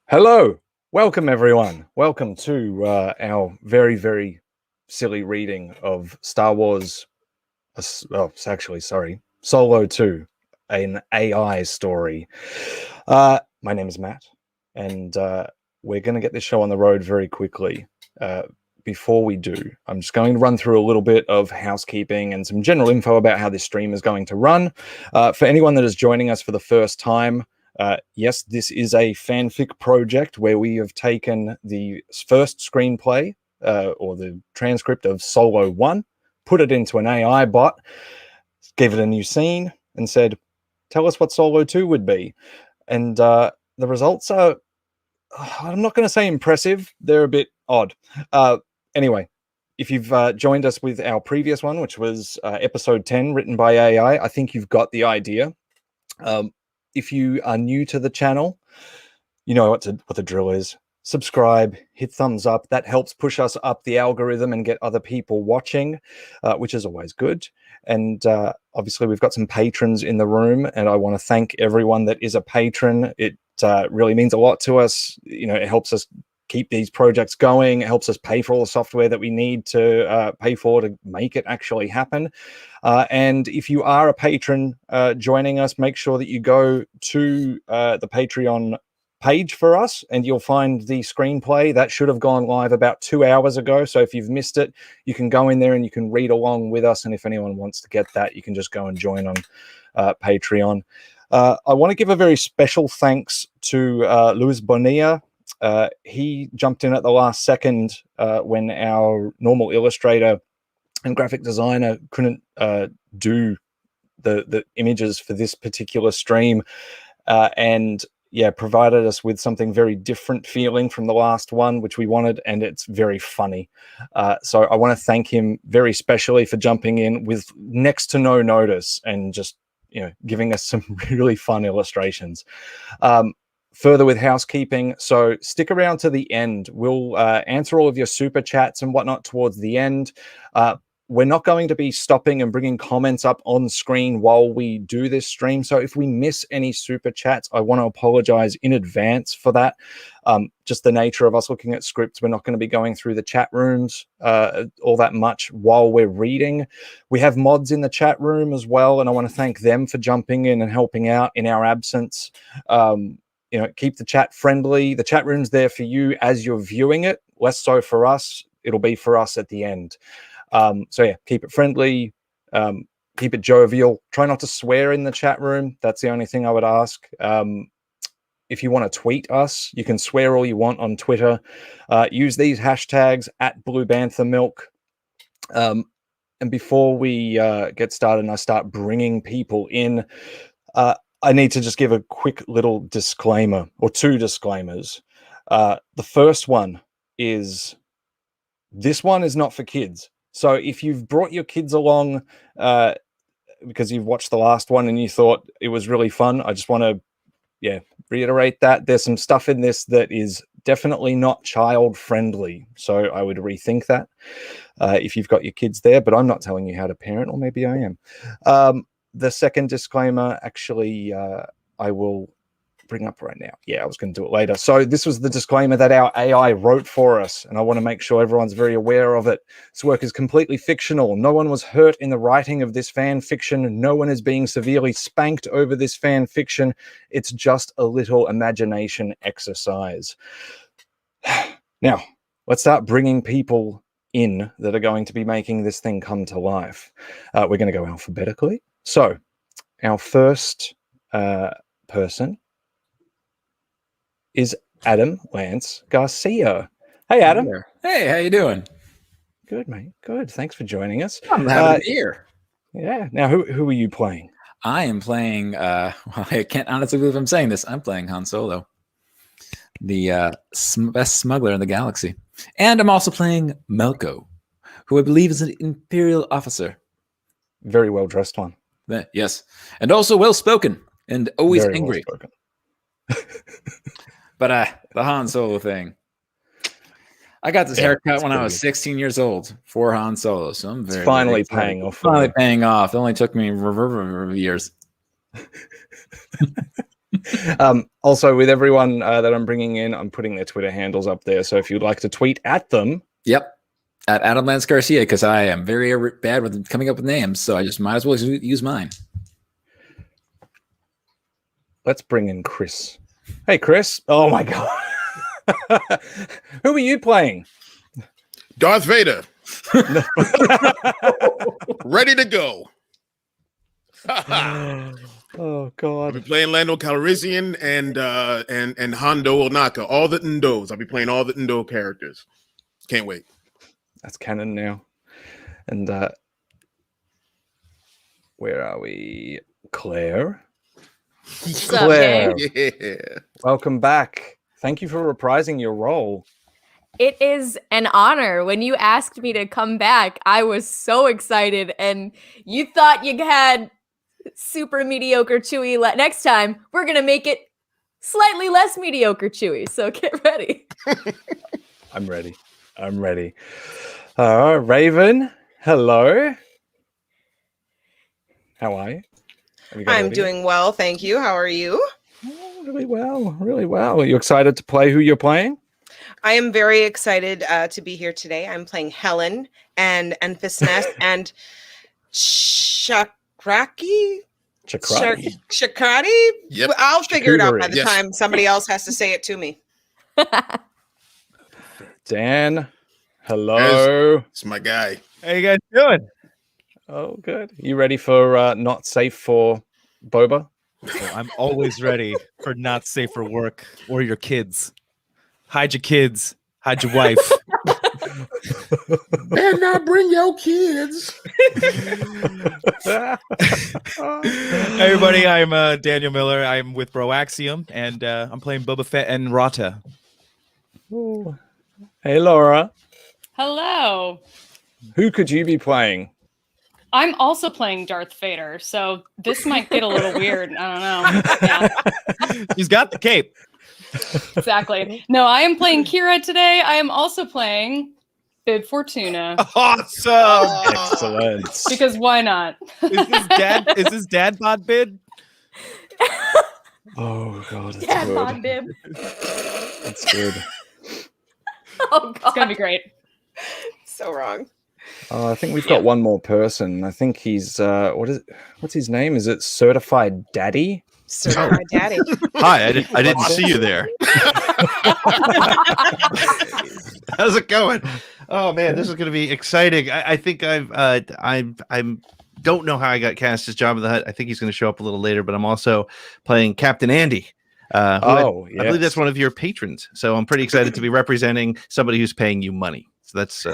Hello, welcome everyone. Welcome to our very, very silly reading of Star Wars. It's actually, sorry, Solo 2, an AI story. My name is Matt, and we're going to get this show on the road very quickly. Before we do, I'm just going to run through a little bit of housekeeping and some general info about how this stream is going to run. For anyone that is joining us for the first time, yes, this is a fanfic project where we have taken the first screenplay or the transcript of Solo 1, put it into an AI bot, gave it a new scene, and said, tell us what Solo 2 would be. And the results are, I'm not going to say impressive, they're a bit odd. Anyway, if you've joined us with our previous one, which was episode 10, written by AI, I think you've got the idea. If you are new to the channel, you know what the drill is. Subscribe, hit thumbs up. That helps push us up the algorithm and get other people watching, which is always good. And obviously, we've got some patrons in the room, and I want to thank everyone that is a patron. It really means a lot to us. You know, it helps us keep these projects going. It helps us pay for all the software that we need to pay for to make it actually happen. And if you are a patron joining us, make sure that you go to the Patreon page for us, and you'll find the screenplay that should have gone live about 2 hours ago. So if you've missed it, you can go in there and you can read along with us. And if anyone wants to get that, you can just go and join on Patreon. I want to give a very special thanks to Luis Bonilla. He jumped in at the last second when our normal illustrator and graphic designer couldn't do the images for this particular stream, and yeah, provided us with something very different feeling from the last one, which we wanted, and it's very funny. So I want to thank him very specially for jumping in with next to no notice and just, you know, giving us some really fun illustrations. Further with housekeeping, so stick around to the end. We'll answer all of your super chats and whatnot towards the end. We're not going to be stopping and bringing comments up on screen while we do this stream. So if we miss any super chats, I want to apologize in advance for that. Just the nature of us looking at scripts, we're not going to be going through the chat rooms all that much while we're reading. We have mods in the chat room as well, and I want to thank them for jumping in and helping out in our absence. You know, keep the chat friendly. The chat room's there for you as you're viewing it, less so for us. It'll be for us at the end. So yeah, keep it friendly, keep it jovial. Try not to swear in the chat room. That's the only thing I would ask. If you want to tweet us, you can swear all you want on Twitter. Use these hashtags @BlueBanthaMilk. And before we get started and I start bringing people in, I need to just give a quick little disclaimer, or two disclaimers. The first one is, this one is not for kids. So if you've brought your kids along because you've watched the last one and you thought it was really fun, I just want to reiterate that there's some stuff in this that is definitely not child friendly. So I would rethink that if you've got your kids there, but I'm not telling you how to parent, or maybe I am. The second disclaimer, actually, I will bring up right now. Yeah, I was going to do it later. So this was the disclaimer that our AI wrote for us, and I want to make sure everyone's very aware of it. This work is completely fictional. No one was hurt in the writing of this fan fiction. No one is being severely spanked over this fan fiction. It's just a little imagination exercise. Now, let's start bringing people in that are going to be making this thing come to life. We're going to go alphabetically. So our first person is Adam Lance Garcia. Hey, Adam. Hey, how you doing? Good, mate. Good. Thanks for joining us. I'm happy to be here. Yeah. Now, who are you playing? I am playing, well, I can't honestly believe I'm saying this. I'm playing Han Solo, the best smuggler in the galaxy. And I'm also playing Melko, who I believe is an Imperial officer. Very well-dressed one. Yes. And also well-spoken and always Very angry. Well-spoken. But the Han Solo thing. I got this haircut when I was 16 years old for Han Solo, so I'm very finally paying off. Finally paying off. It only took me years. Also, with everyone that I'm bringing in, I'm putting their Twitter handles up there. So if you'd like to tweet at them. Yep. At Adam Lance Garcia, because I am very bad with coming up with names. So I just might as well use mine. Let's bring in Chris. Hey, Chris. Oh, my God. Who are you playing? Darth Vader. Ready to go. Oh God! I'll be playing Lando Calrissian and Hondo Onaka. All the Ndos. I'll be playing all the Ndo characters. Can't wait. That's canon now. And where are we? Clare. What's Clare. up, Yeah. Welcome back. Thank you for reprising your role. It is an honor. When you asked me to come back, I was so excited, and you thought you had super mediocre Chewie. Next time, we're gonna make it slightly less mediocre Chewie. So get ready. I'm ready. I'm ready. Raven, hello. How are you? I'm doing well, thank you. How are you? Oh, really well, really well. Are you excited to play who you're playing? I am very excited to be here today. I'm playing Helen and Enfys and Shakraki. Shakrati? Yep. I'll figure it out by the Yes. time somebody else has to say it to me. Dan, hello. It's my guy. How you guys doing? Oh, good. You ready for Not Safe for Boba? Oh, I'm always ready for not safe for work or your kids. Hide your kids. Hide your wife. And not bring your kids. Hey everybody, I'm Daniel Miller. I'm with Broaxium, and I'm playing Boba Fett and ROTTA. Ooh. Hey, Laura. Hello. Who could you be playing? I'm also playing Darth Vader, so this might get a little weird. I don't know. Yeah, He's got the cape. exactly. No, I am playing Qi'ra today. I am also playing Bib Fortuna Awesome. Excellent. because why not? Is this dad bod bid? Oh, God. That's Yeah, good. on Bib. That's good. Oh God. It's gonna be great. So wrong. I think we've got one more person. I think he's what's his name? Is it Certified Daddy? Certified daddy. Hi, I didn't see you there. How's it going? Oh man, this is going to be exciting. I think I'm don't know how I got cast as Jabba the Hutt. I think he's going to show up a little later, but I'm also playing Captain Andy. I believe that's one of your patrons. So I'm pretty excited to be representing somebody who's paying you money. So that's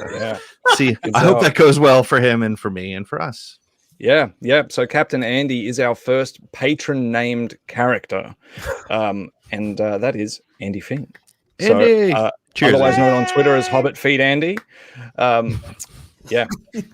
see. I hope that goes well for him and for me and for us. Yeah. So Captain Andy is our first patron named character, and that is Andy Fink. Andy. So, Cheers. Otherwise known on Twitter as Hobbit Feed Andy. Yeah,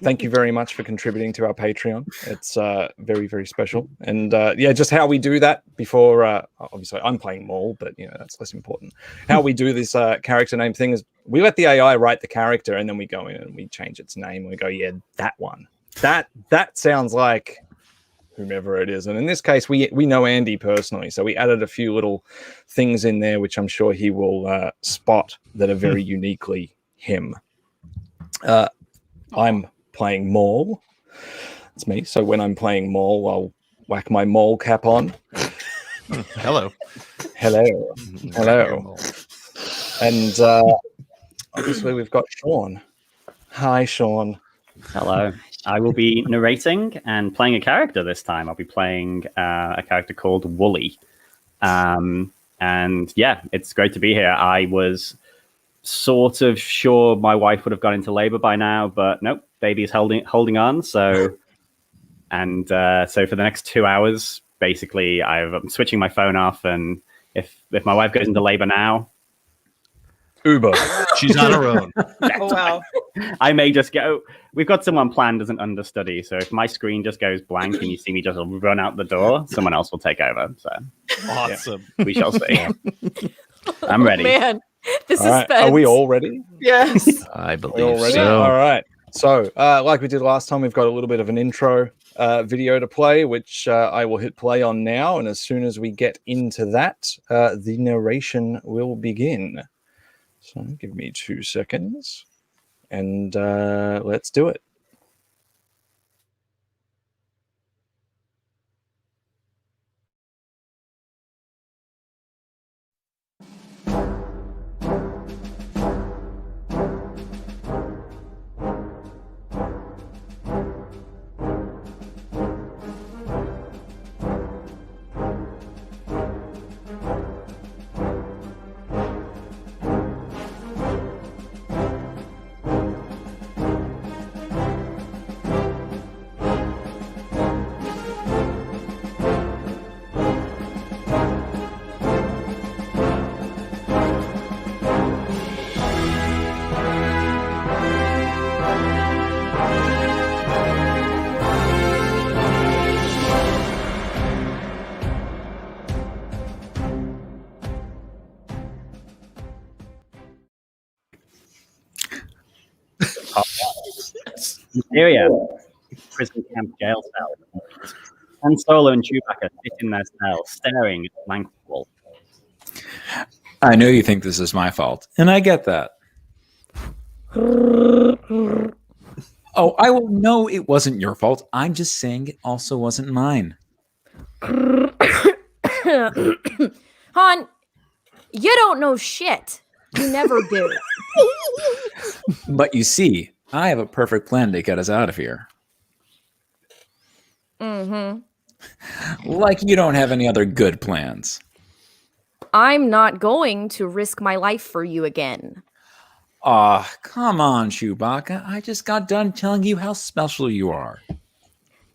thank you very much for contributing to our Patreon. It's very, very special. And just how we do that before, obviously I'm playing Maul, but that's less important. How we do this character name thing is we let the AI write the character and then we go in and we change its name. And we go, yeah, that one. That sounds like whomever it is. And in this case, we know Andy personally. So we added a few little things in there, which I'm sure he will spot that are very uniquely him. I'm playing Maul. It's me. So when I'm playing Maul, I'll whack my Maul cap on. Hello. And obviously we've got Sean. Hi, Sean. Hello. I will be narrating and playing a character this time. I'll be playing a character called Wooly. And yeah, it's great to be here. I was sort of sure my wife would have gone into labor by now, but nope, baby's holding on. So for the next 2 hours, basically, I'm switching my phone off, and if my wife goes into labor now, Uber. She's on her own. Oh wow. I may just go. We've got someone planned as an understudy, so if my screen just goes blank and you see me just run out the door, someone else will take over. So Awesome. we shall see. I'm ready. Man, the All right. suspense. Are we all ready? Yes. I We're all believe ready? so. All right. So like we did last time, we've got a little bit of an intro. video to play, which I will hit play on now. And as soon as we get into that, the narration will begin. So give me 2 seconds and let's do it. Interior, prison camp jail cell. Han Solo and Chewbacca sit in their cell, staring at the blank wall. I know you think this is my fault, and I get that. Oh, I will know it wasn't your fault. I'm just saying it also wasn't mine. Han, you don't know shit. You never do. But you see, I have a perfect plan to get us out of here. Mm-hmm. Like you don't have any other good plans. I'm not going to risk my life for you again. Aw, come on, Chewbacca. I just got done telling you how special you are.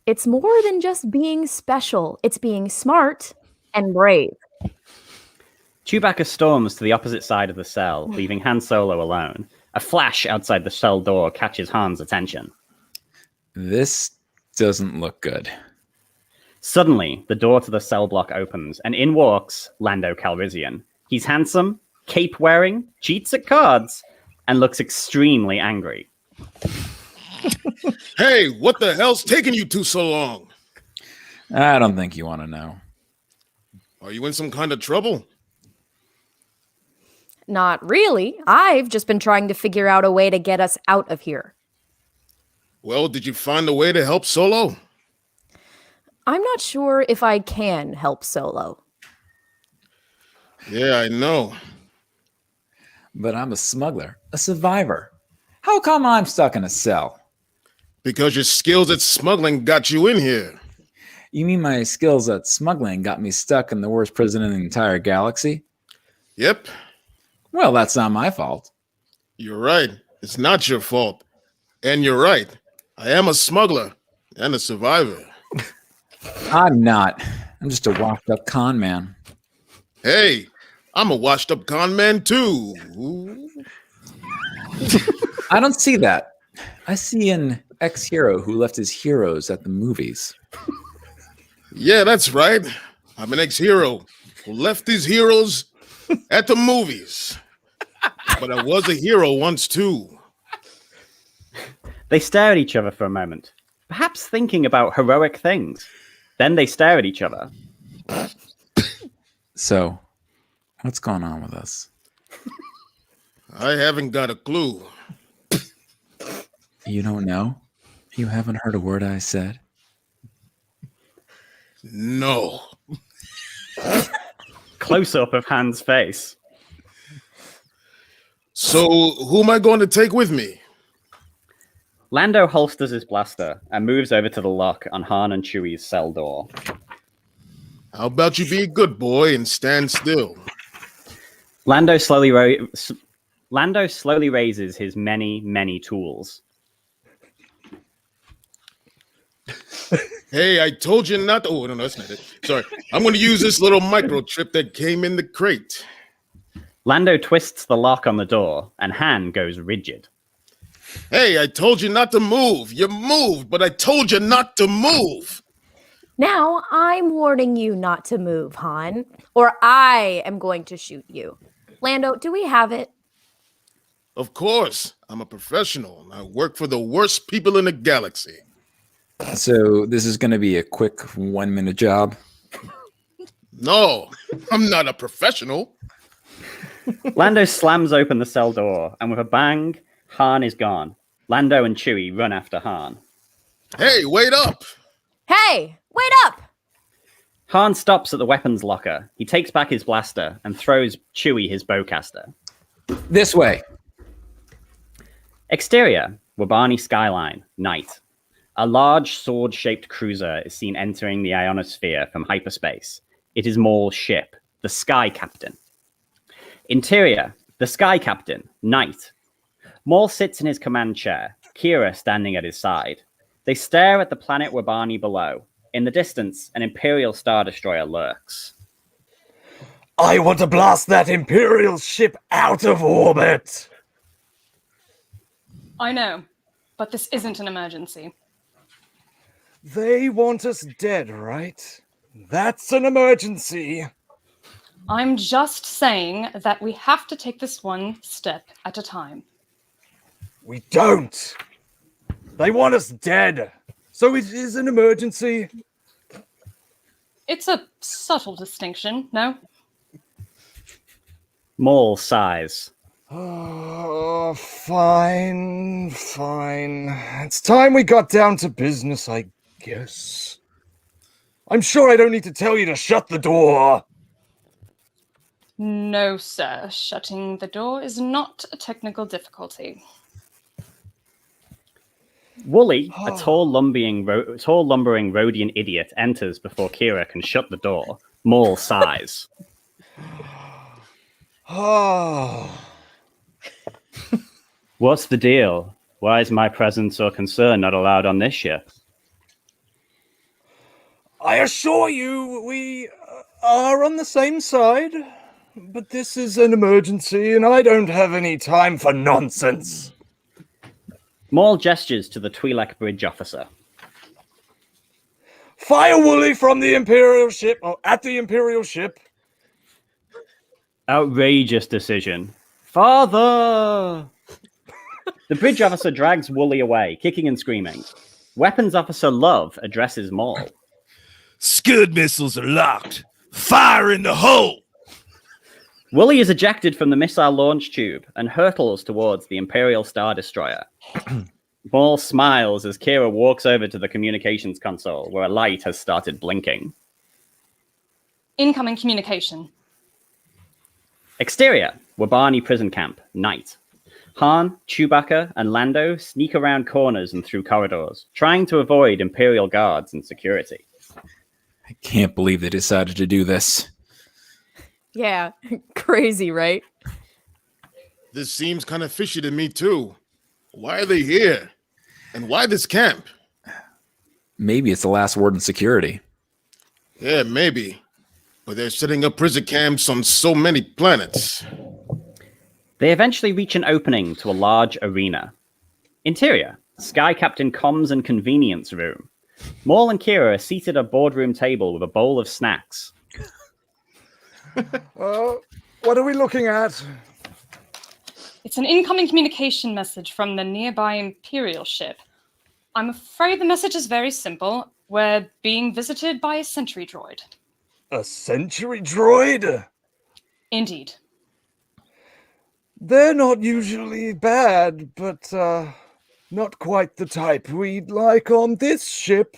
It's more than just being special. It's being smart and brave. Chewbacca storms to the opposite side of the cell, leaving Han Solo alone. A flash outside the cell door catches Han's attention. This doesn't look good. Suddenly, the door to the cell block opens, and in walks Lando Calrissian. He's handsome, cape-wearing, cheats at cards, and looks extremely angry. Hey, what the hell's taking you two so long? I don't think you want to know. Are you in some kind of trouble? Not really. I've just been trying to figure out a way to get us out of here. Well, did you find a way to help Solo? I'm not sure if I can help Solo. Yeah, I know. But I'm a smuggler, a survivor. How come I'm stuck in a cell? Because your skills at smuggling got you in here. You mean my skills at smuggling got me stuck in the worst prison in the entire galaxy? Yep. Well, that's not my fault. You're right. It's not your fault. And you're right. I am a smuggler and a survivor. I'm not. I'm just a washed up con man. Hey, I'm a washed up con man too. Ooh. I don't see that. I see an ex-hero who left his heroes at the movies. Yeah, that's right. I'm an ex-hero who left his heroes at the movies. But I was a hero once too. They stare at each other for a moment, perhaps thinking about heroic things. Then they stare at each other. So, what's going on with us? I haven't got a clue. You don't know? You haven't heard a word I said? No. Close up of Han's face. So, who am I going to take with me? Lando holsters his blaster and moves over to the lock on Han and Chewie's cell door. How about you be a good boy and stand still? Lando slowly raises his many tools. Hey, I told you not to. Oh, no, that's not it. Sorry. I'm going to use this little microchip that came in the crate. Lando twists the lock on the door, and Han goes rigid. Hey, I told you not to move. You moved, but I told you not to move. Now I'm warning you not to move, Han, or I am going to shoot you. Lando, do we have it? Of course. I'm a professional, and I work for the worst people in the galaxy. So this is going to be a quick 1 minute job. No, I'm not a professional. Lando slams open the cell door, and with a bang, Han is gone. Lando and Chewie run after Han. Hey, wait up! Hey, wait up! Han stops at the weapons locker. He takes back his blaster and throws Chewie his bowcaster. This way. Exterior, Wobani skyline, night. A large sword-shaped cruiser is seen entering the ionosphere from hyperspace. It is Maul's ship, the Sky Captain. Interior, the Sky Captain, night. Maul sits in his command chair, Qi'ra standing at his side. They stare at the planet Wobani below. In the distance, an Imperial Star Destroyer lurks. I want to blast that Imperial ship out of orbit. I know, but this isn't an emergency. They want us dead, right? That's an emergency. I'm just saying that we have to take this one step at a time. We don't. They want us dead. So it is an emergency. It's a subtle distinction, no? Maul sighs. Oh, fine. It's time we got down to business, I guess. I'm sure I don't need to tell you to shut the door. No, sir. Shutting the door is not a technical difficulty. Wooly, a tall lumbering Rhodian idiot, enters before Qi'ra can shut the door. Maul sighs. Oh. What's the deal? Why is my presence or concern not allowed on this ship? I assure you, we are on the same side. But this is an emergency, and I don't have any time for nonsense. Maul gestures to the Twi'lek bridge officer. Fire Wooly from the Imperial ship, or at the Imperial ship. Outrageous decision. Father! The bridge officer drags Wooly away, kicking and screaming. Weapons officer Love addresses Maul. Scud missiles are locked. Fire in the hole! Wooly is ejected from the missile launch tube and hurtles towards the Imperial Star Destroyer. Maul smiles as Qi'ra walks over to the communications console, where a light has started blinking. Incoming communication. Exterior, Wobani prison camp, night. Han, CHEWBACCA, and Lando sneak around corners and through corridors, trying to avoid Imperial guards and security. I can't believe they decided to do this. Yeah, crazy, right? This seems kind of fishy to me, too. Why are they here? And why this camp? Maybe it's the last word in security. Yeah, maybe. But they're setting up prison camps on so many planets. They eventually reach an opening to a large arena. Interior, Sky Captain Comms and Convenience Room. Maul and Qi'ra are seated at a boardroom table with a bowl of snacks. What are we looking at? It's an incoming communication message from the nearby Imperial ship. I'm afraid the message is very simple. We're being visited by a sentry droid. A sentry droid? Indeed. They're not usually bad, but not quite the type we'd like on this ship.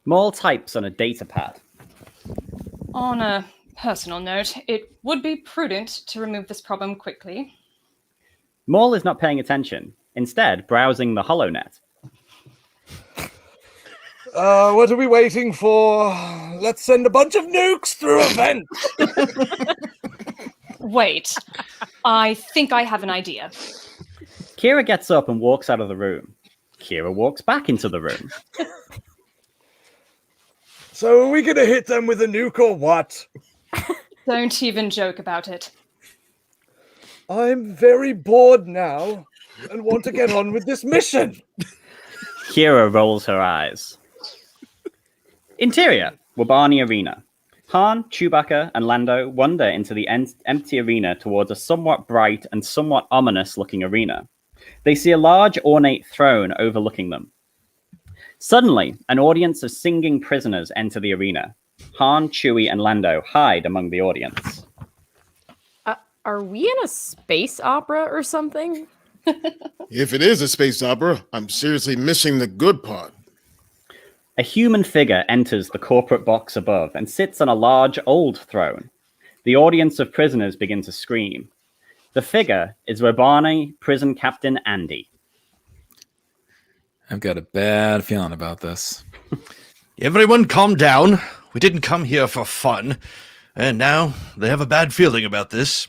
Maul types on a datapad. On a personal note, it would be prudent to remove this problem quickly. Maul is not paying attention, instead browsing the HoloNet. What are we waiting for? Let's send a bunch of nukes through a vent. Wait, I think I have an idea. Qi'ra gets up and walks out of the room. Qi'ra walks back into the room. So are we going to hit them with a nuke or what? Don't even joke about it. I'm very bored now and want to get on with this mission. Qi'ra rolls her eyes. Interior, Wobani Arena. Han, CHEWBACCA, and Lando wander into the empty arena towards a somewhat bright and somewhat ominous-looking arena. They see a large, ornate throne overlooking them. Suddenly, an audience of singing prisoners enter the arena. Han, Chewie, and Lando hide among the audience. Are we in a space opera or something? If it is a space opera, I'm seriously missing the good part. A human figure enters the corporate box above and sits on a large old throne. The audience of prisoners begin to scream. The figure is Wobani prison captain Andy. I've got a bad feeling about this. Everyone calm down. We didn't come here for fun. And now they have a bad feeling about this.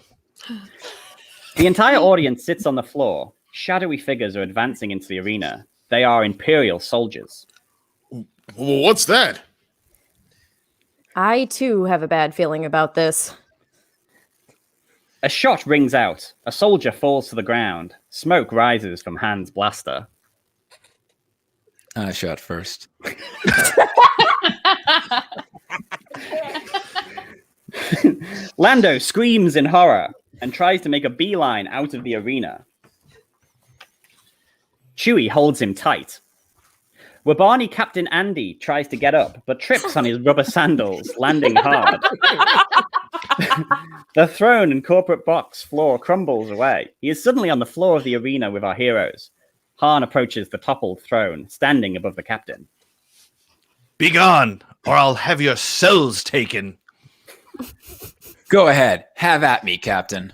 The entire audience sits on the floor. Shadowy figures are advancing into the arena. They are Imperial soldiers. Well, what's that? I too have a bad feeling about this. A shot rings out. A soldier falls to the ground. Smoke rises from Han's blaster. I shot first. Lando screams in horror and tries to make a beeline out of the arena. Chewie holds him tight. Wobani Captain Andy tries to get up, but trips on his rubber sandals, landing hard. The throne and corporate box floor crumbles away. He is suddenly on the floor of the arena with our heroes. Han approaches the toppled throne, standing above the captain. Begone, or I'll have your cells taken. Go ahead. Have at me, Captain.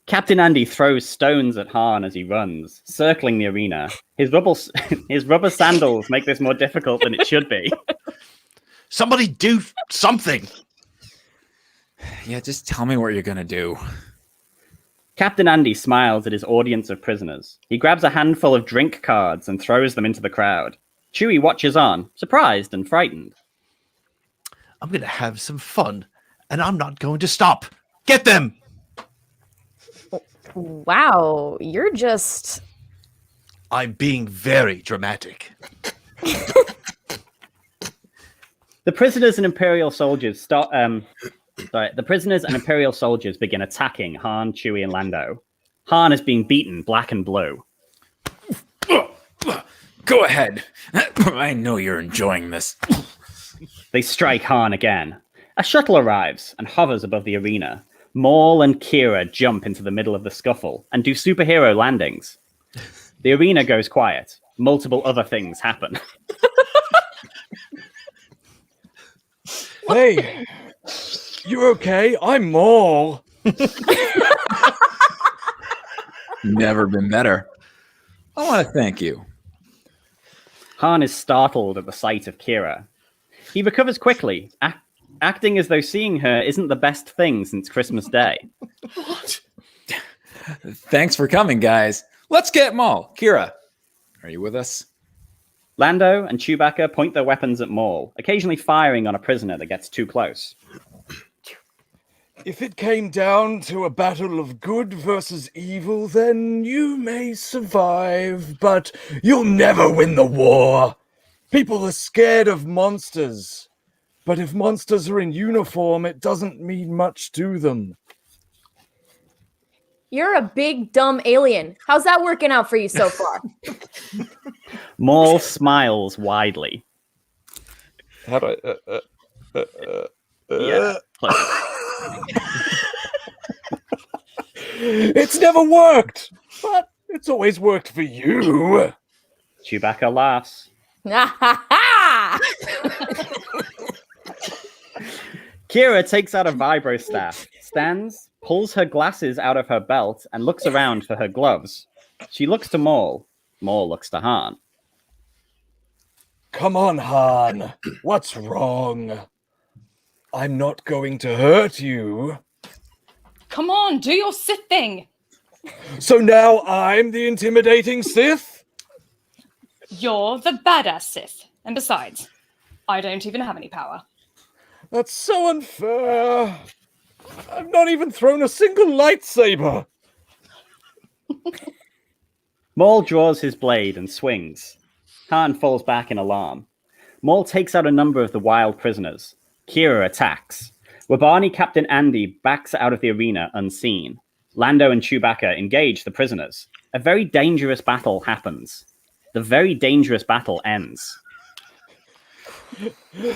Captain Andy throws stones at Han as he runs, circling the arena. His rubber sandals make this more difficult than it should be. Somebody do something. Yeah, just tell me what you're going to do. Captain Andy smiles at his audience of prisoners. He grabs a handful of drink cards and throws them into the crowd. Chewie watches on, surprised and frightened. I'm going to have some fun, and I'm not going to stop. Get them! Wow, you're just... I'm being very dramatic. The prisoners and Imperial soldiers the prisoners and Imperial soldiers begin attacking Han, Chewie, and Lando. Han is being beaten black and blue. Go ahead. I know you're enjoying this. They strike Han again. A shuttle arrives and hovers above the arena. Maul and Qi'ra jump into the middle of the scuffle and do superhero landings. The arena goes quiet. Multiple other things happen. Hey, you okay? I'm Maul. Never been better. I want to thank you. Han is startled at the sight of Qi'ra. He recovers quickly, acting as though seeing her isn't the best thing since Christmas Day. What? Thanks for coming, guys. Let's get Maul. Qi'ra, are you with us? Lando and CHEWBACCA point their weapons at Maul, occasionally firing on a prisoner that gets too close. If it came down to a battle of good versus evil, then you may survive, but you'll never win the war. People are scared of monsters. But if monsters are in uniform, it doesn't mean much to them. You're a big, dumb alien. How's that working out for you so far? Maul smiles widely. How do I... Yeah. It's never worked, but it's always worked for you. CHEWBACCA laughs. Qi'ra takes out a vibro staff, stands, pulls her glasses out of her belt, and looks around for her gloves. She looks to Maul. Maul looks to Han. Come on, Han. What's wrong? I'm not going to hurt you. Come on, do your Sith thing. So now I'm the intimidating Sith? You're the badass Sith. And besides, I don't even have any power. That's so unfair. I've not even thrown a single lightsaber. Maul draws his blade and swings. Han falls back in alarm. Maul takes out a number of the wild prisoners. Qi'ra attacks. Wobani Captain Andy backs out of the arena unseen. Lando and CHEWBACCA engage the prisoners. A very dangerous battle happens. the very dangerous battle ends.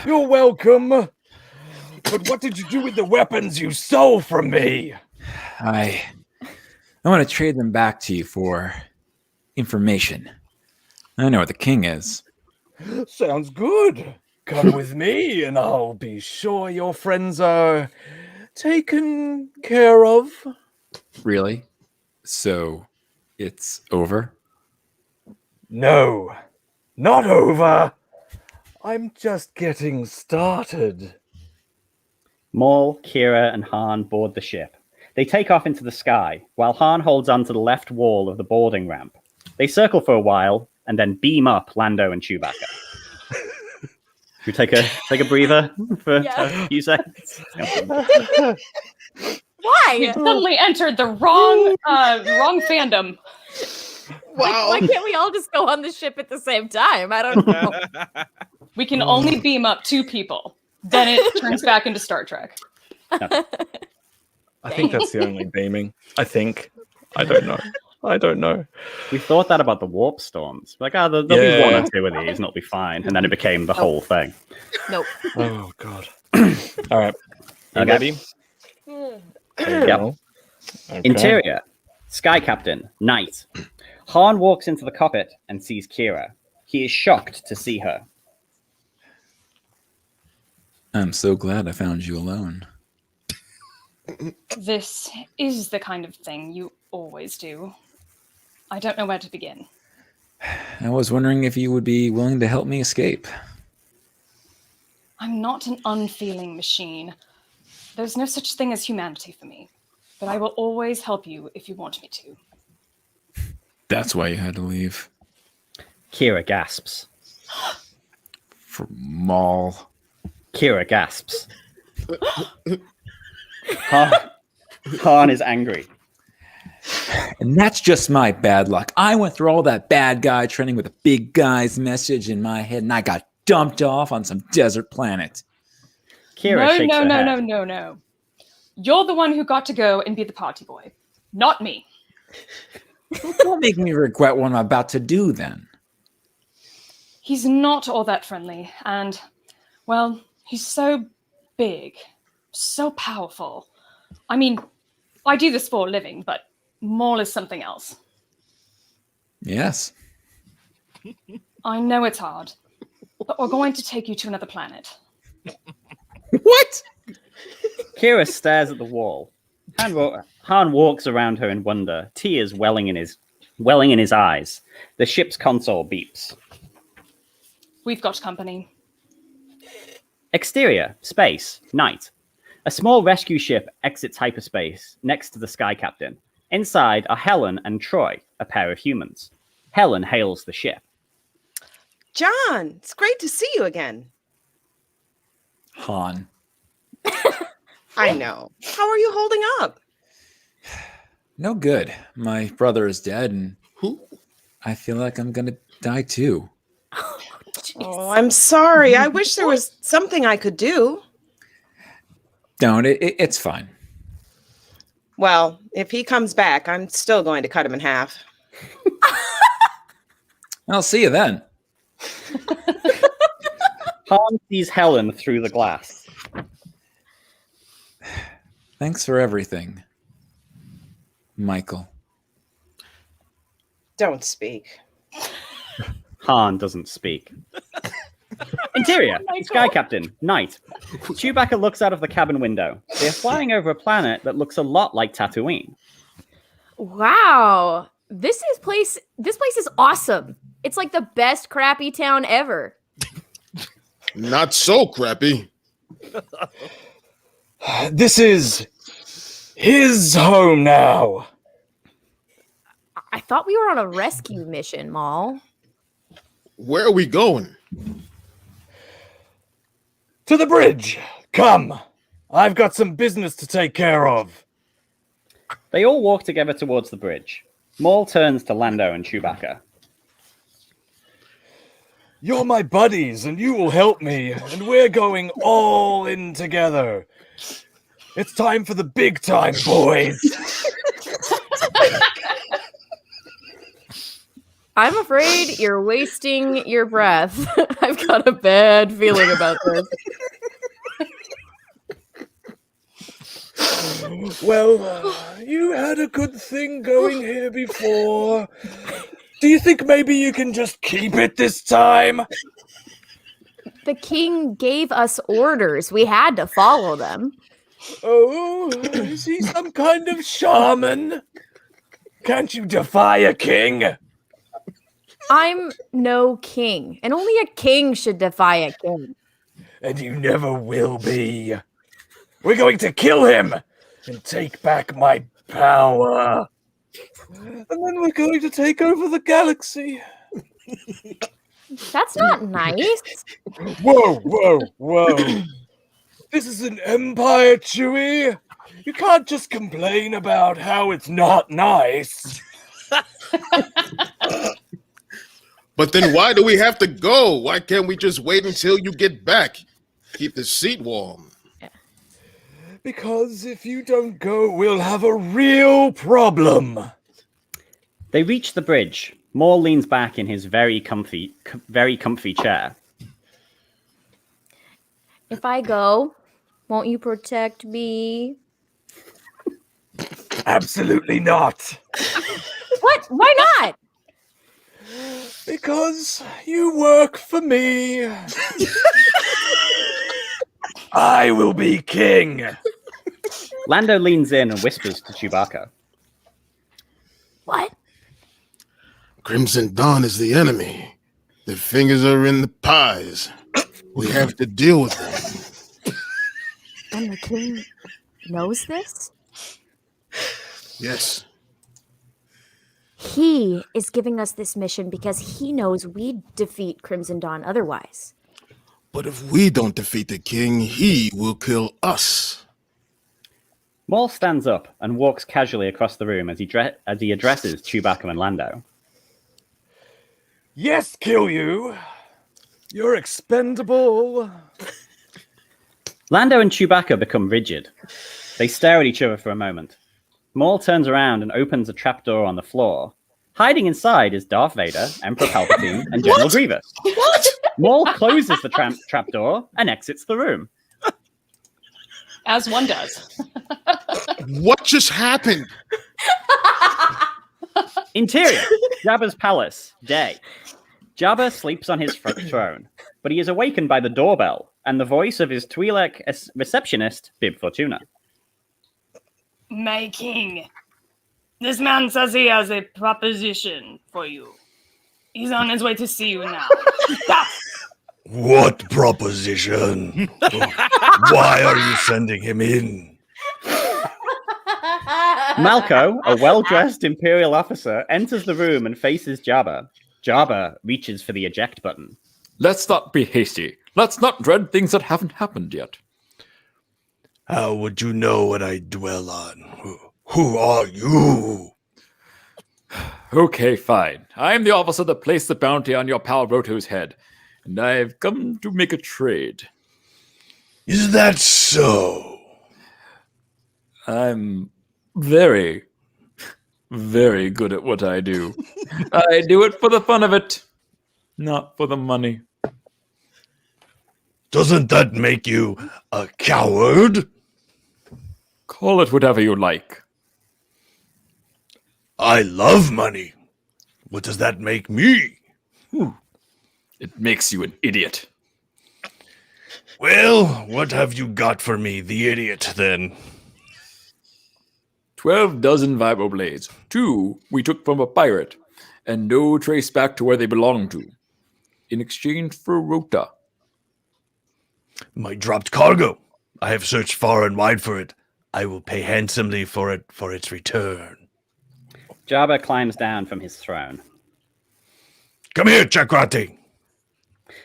You're welcome. But what did you do with the weapons you stole from me? I want to trade them back to you for information. I know where the king is. Sounds good. Come with me, and I'll be sure your friends are taken care of. Really? So it's over? No, not over. I'm just getting started. Maul, Qi'ra, and Han board the ship. They take off into the sky, while Han holds onto the left wall of the boarding ramp. They circle for a while, and then beam up Lando and Chewbacca. Should we take a breather for a few seconds? Why? We suddenly entered the wrong fandom. Why can't we all just go on the ship at the same time? I don't know. We can only beam up 2 people. Then it turns back into Star Trek. I think that's the only beaming. I think. I don't know. I don't know. We thought that about the warp storms. Like, there'll be 1 or 2 of these, and it'll be fine. And then it became the whole thing. Nope. Oh, God. All right. You Okay. ready? Yep. Okay. Interior. Sky Captain. Night. Han walks into the cockpit and sees Qi'ra. He is shocked to see her. I'm so glad I found you alone. This is the kind of thing you always do. I don't know where to begin. I was wondering if you would be willing to help me escape. I'm not an unfeeling machine. There's no such thing as humanity for me. But I will always help you if you want me to. That's why you had to leave. Qi'ra gasps. For Maul. Qi'ra gasps. Han is angry. And that's just my bad luck. I went through all that bad guy training with a big guy's message in my head, and I got dumped off on some desert planet. Qi'ra shakes her head. No. You're the one who got to go and be the party boy, not me. Don't make me regret what I'm about to do then. He's not all that friendly, and, well, he's so big, so powerful. I mean, I do this for a living, but Maul is something else. Yes. I know it's hard, but we're going to take you to another planet. What? Qi'ra stares at the wall. Han walks around her in wonder, tears welling in his eyes. The ship's console beeps. We've got company. Exterior, space, night. A small rescue ship exits hyperspace next to the Sky Captain. Inside are Helen and Troy, a pair of humans. Helen hails the ship. John, it's great to see you again. Han. I know. How are you holding up? No good. My brother is dead, and Who? I feel like I'm gonna die too. Oh, I'm sorry. I wish there was something I could do. Don't. It's fine. Well, if he comes back, I'm still going to cut him in half. I'll see you then. Han sees Helen through the glass. Thanks for everything, Michael. Don't speak. Han doesn't speak. Interior, Sky Captain, night. Chewbacca looks out of the cabin window. They're flying over a planet that looks a lot like Tatooine. Wow. This place is awesome. It's like the best crappy town ever. Not so crappy. This is his home now. I thought we were on a rescue mission, Maul. Where are we going? To the bridge. Come. I've got some business to take care of. They all walk together towards the bridge. Maul turns to Lando and Chewbacca. You're my buddies, and you will help me, and we're going all in together. It's time for the big time, boys. I'm afraid you're wasting your breath. I've got a bad feeling about this. Well, you had a good thing going here before. Do you think maybe you can just keep it this time? The king gave us orders. We had to follow them. Oh, is he some kind of shaman? Can't you defy a king? I'm no king, and only a king should defy a king. And you never will be. We're going to kill him and take back my power. And then we're going to take over the galaxy. That's not nice. Whoa. This is an empire, Chewie. You can't just complain about how it's not nice. But then why do we have to go? Why can't we just wait until you get back? Keep the seat warm. Because if you don't go, we'll have a real problem. They reach the bridge. Maul leans back in his very comfy chair. If I go, won't you protect me? Absolutely not. What? Why not? Because you work for me. I will be king. Lando leans in and whispers to Chewbacca. What? Crimson Dawn is the enemy. Their fingers are in the pies. We have to deal with them. And the king knows this? Yes. He is giving us this mission because he knows we'd defeat Crimson Dawn otherwise. But if we don't defeat the king, he will kill us. Maul stands up and walks casually across the room as he addresses Chewbacca and Lando. Yes, kill you. You're expendable. Lando and Chewbacca become rigid. They stare at each other for a moment. Maul turns around and opens a trapdoor on the floor. Hiding inside is Darth Vader, Emperor Palpatine, and General Grievous. What? Maul closes the trapdoor and exits the room. As one does. What just happened? Interior, Jabba's palace, day. Jabba sleeps on his throne, but he is awakened by the doorbell and the voice of his Twi'lek receptionist, Bib Fortuna. My king, this man says he has a proposition for you. He's on his way to see you now. What proposition? Why are you sending him in? Malco, a well-dressed Imperial officer, enters the room and faces Jabba. Jabba reaches for the eject button. Let's not be hasty. Let's not dread things that haven't happened yet. How would you know what I dwell on? Who are you? Okay, fine. I'm the officer that placed the bounty on your pal Roto's head, and I've come to make a trade. Is that so? I'm very, very good at what I do. I do it for the fun of it, not for the money. Doesn't that make you a coward? Call it whatever you like. I love money. What does that make me? It makes you an idiot. Well, what have you got for me, the idiot, then? 12 dozen vibroblades. 2 we took from a pirate, and no trace back to where they belong to. In exchange for ROTTA. My dropped cargo. I have searched far and wide for it. I will pay handsomely for its return. Jabba climbs down from his throne. Come here, Chakrati.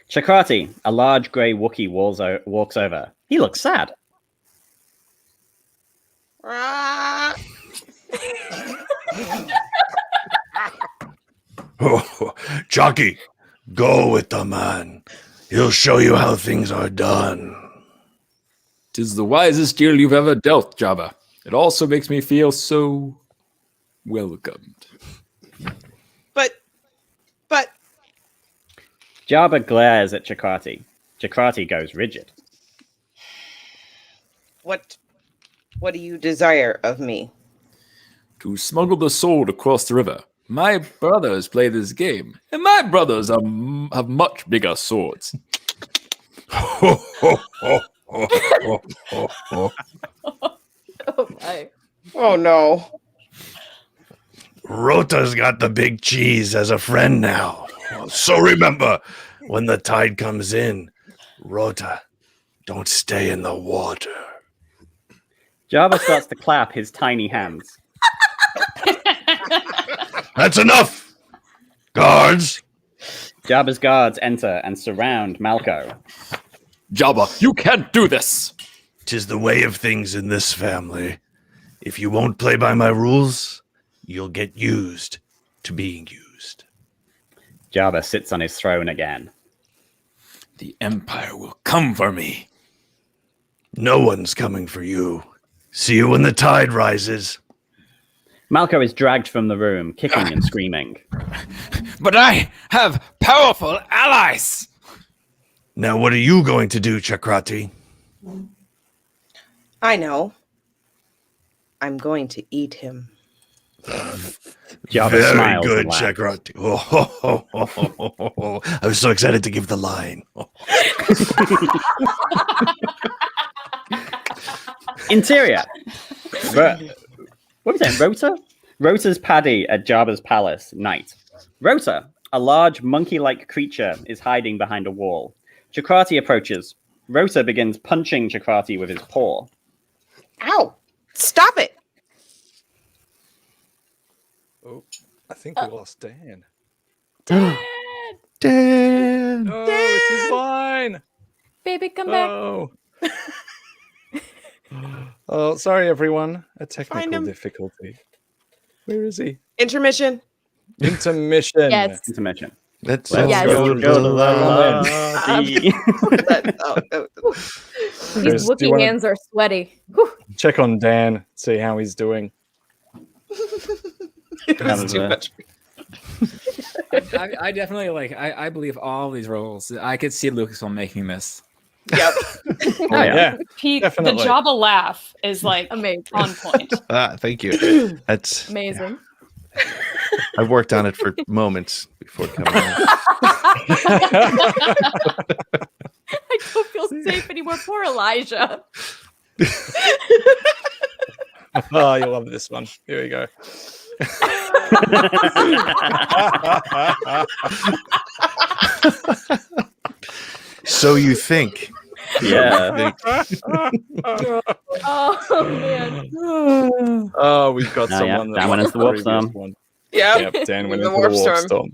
Chakrati, a large grey Wookiee, walks over. He looks sad. Oh, Chucky, go with the man. He'll show you how things are done. 'Tis the wisest deal you've ever dealt, Jabba. It also makes me feel so welcomed. But Jabba glares at Chakrati. Chakrati goes rigid. What do you desire of me? To smuggle the sword across the river. My brothers play this game, and my brothers have much bigger swords. Oh my. Oh no. Rota's got the big cheese as a friend now. So remember, when the tide comes in, Rota, don't stay in the water. Jabba starts to clap his tiny hands. That's enough! Guards! Jabba's guards enter and surround Malco. Jabba, you can't do this! 'Tis the way of things in this family. If you won't play by my rules, you'll get used to being used. Jabba sits on his throne again. The Empire will come for me. No one's coming for you. See you when the tide rises. Malco is dragged from the room, kicking and screaming. But I have powerful allies! Now what are you going to do, Chakrati? I know. I'm going to eat him. Jabba Very smiles good, and laughs. Chakrati. I was so excited to give the line. Interior. What was it? Rota? Rota's paddy at Jabba's palace, night. Rota, a large monkey-like creature, is hiding behind a wall. Chakrati approaches. Rota begins punching Chakrati with his paw. Ow! Stop it! Oh, I think we lost Dan. Dan! No, it's his line. Baby, come back. Oh. Oh, sorry, everyone. A Find technical him. difficulty. Where is he? Intermission. Intermission. Yes. Intermission. Let's Yes. go to the lobby. These Chris, do you Wookiee wanna hands are sweaty. Whew. check on Dan, see how he's doing? It That was was too a- much. I definitely I believe all these roles. I could see Lucasfilm making this. Yep. Oh, yeah. Yeah. Pete, Definitely. the Jabba laugh is like Amazing. on point. Thank you. That's Amazing. I've worked on it for moments before coming on. I don't feel safe anymore. Poor Elijah. Oh, you'll love this one. Here we go. So you think? Yeah. Oh man. Oh, we've got Oh, yeah. someone Dan went into the warp storm. Yep. Yep, Dan went The into warp the warp storm. storm.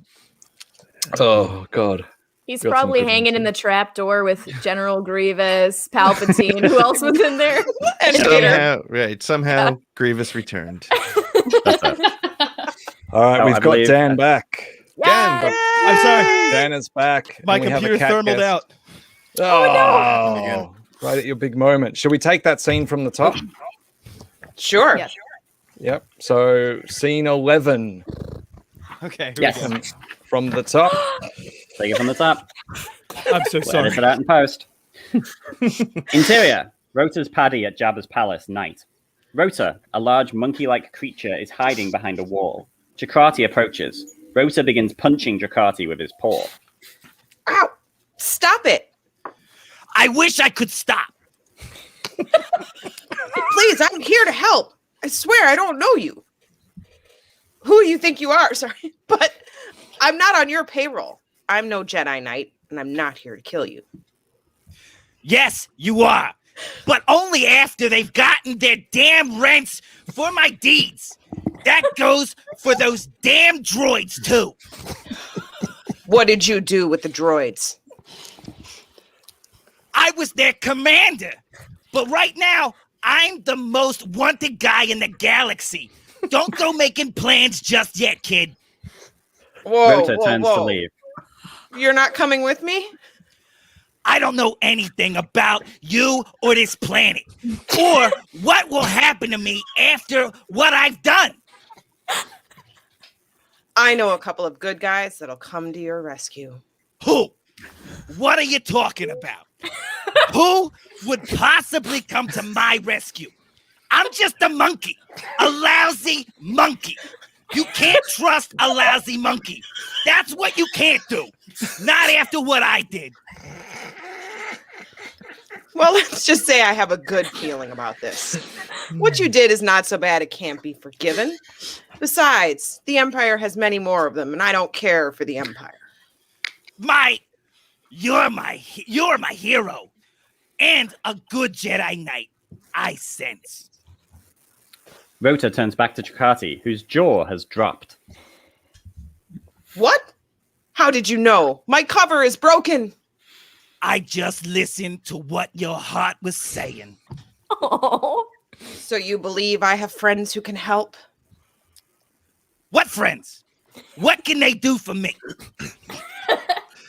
Oh God. He's Got some probably good hanging ones in the trap door with General Grievous, Palpatine. Who else was in there? And Vader. Somehow Grievous returned. All right, Oh, we've I got believe- Dan back. Yes! I'm sorry. Dan is back. My and we have a computer cat thermaled guest. out. Oh, right at your big moment. Should we take that scene from the top? Sure. Yes. Yep. So scene 11 Okay. Here Yes. we go. from the top. Take it from the top. I'm so We'll sorry. edit it out in post. Interior. Rota's paddy at Jabba's palace, night. Rota, a large monkey-like creature, is hiding behind a wall. Chakrati approaches. Rota begins punching Chakrati with his paw. Ow! Stop it! I wish I could stop. Please, I'm here to help. I swear I don't know you. Who do you think you are? Sorry, but I'm not on your payroll. I'm no Jedi Knight, and I'm not here to kill you. Yes, you are. But only after they've gotten their damn rents for my deeds. That goes for those damn droids, too. What did you do with the droids? I was their commander. But right now, I'm the most wanted guy in the galaxy. Don't go making plans just yet, kid. Whoa, Rota whoa, turns whoa. to leave. You're not coming with me? I don't know anything about you or this planet, or what will happen to me after what I've done. I know a couple of good guys that'll come to your rescue. Who? What are you talking about? Who would possibly come to my rescue? I'm just a monkey, a lousy monkey. You can't trust a lousy monkey. That's what you can't do. Not after what I did. Well, let's just say I have a good feeling about this. What you did is not so bad it can't be forgiven. Besides, the Empire has many more of them, and I don't care for the Empire. You're my hero. And a good Jedi Knight, I sense. ROTTA turns back to Chakati, whose jaw has dropped. What? How did you know? My cover is broken. I just listened to what your heart was saying. Oh. So you believe I have friends who can help? What friends? What can they do for me?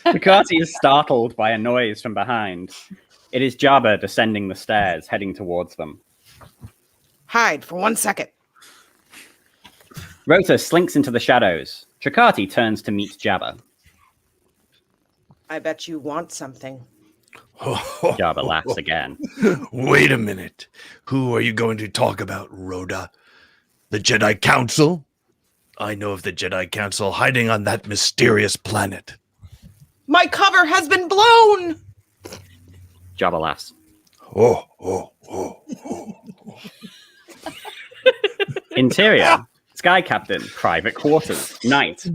Chakati is startled by a noise from behind. It is Jabba descending the stairs, heading towards them. Hide for 1 second. ROTTA slinks into the shadows. Chakati turns to meet Jabba. I bet you want something. Jabba laughs again. Wait a minute. Who are you going to talk about, Rhoda? The Jedi Council? I know of the Jedi Council hiding on that mysterious planet. My cover has been blown! Jabba laughs. Oh. Interior, Sky Captain, private quarters, night.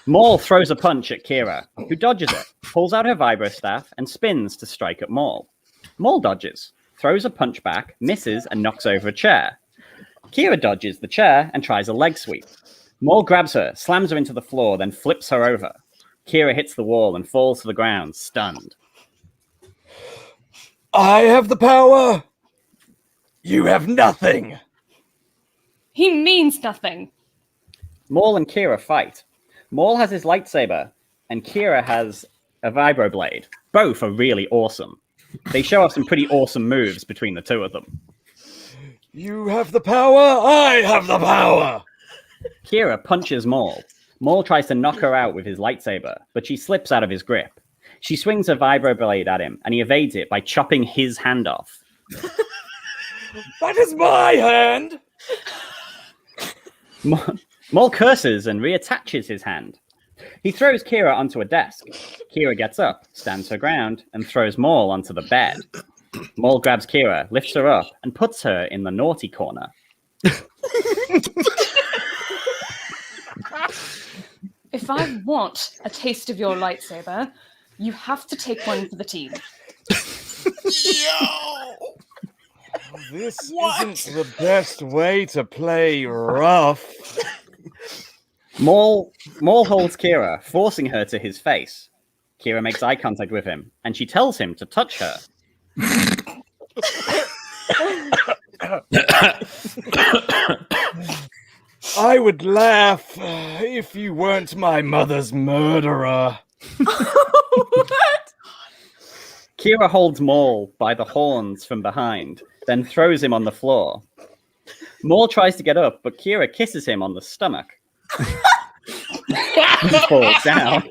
Maul throws a punch at Qi'ra, who dodges it, pulls out her vibro staff, and spins to strike at Maul. Maul dodges, throws a punch back, misses, and knocks over a chair. Qi'ra dodges the chair and tries a leg sweep. Maul grabs her, slams her into the floor, then flips her over. Qi'ra hits the wall and falls to the ground, stunned. I have the power. You have nothing. He means nothing. Maul and Qi'ra fight. Maul has his lightsaber, and Qi'ra has a vibroblade. Both are really awesome. They show off some pretty awesome moves between the two of them. You have the power. I have the power. Qi'ra punches Maul. Maul tries to knock her out with his lightsaber, but she slips out of his grip. She swings her vibroblade at him, and he evades it by chopping his hand off. That is my hand. Maul curses and reattaches his hand. He throws Qi'ra onto a desk. Qi'ra gets up, stands her ground, and throws Maul onto the bed. Maul grabs Qi'ra, lifts her up, and puts her in the naughty corner. If I want a taste of your lightsaber, you have to take one for the team. This isn't the best way to play rough. Maul holds Qi'ra, forcing her to his face. Qi'ra makes eye contact with him, and she tells him to touch her. I would laugh if you weren't my mother's murderer. What? Qi'ra holds Maul by the horns from behind, then throws him on the floor. Maul tries to get up, but Qi'ra kisses him on the stomach. He falls down.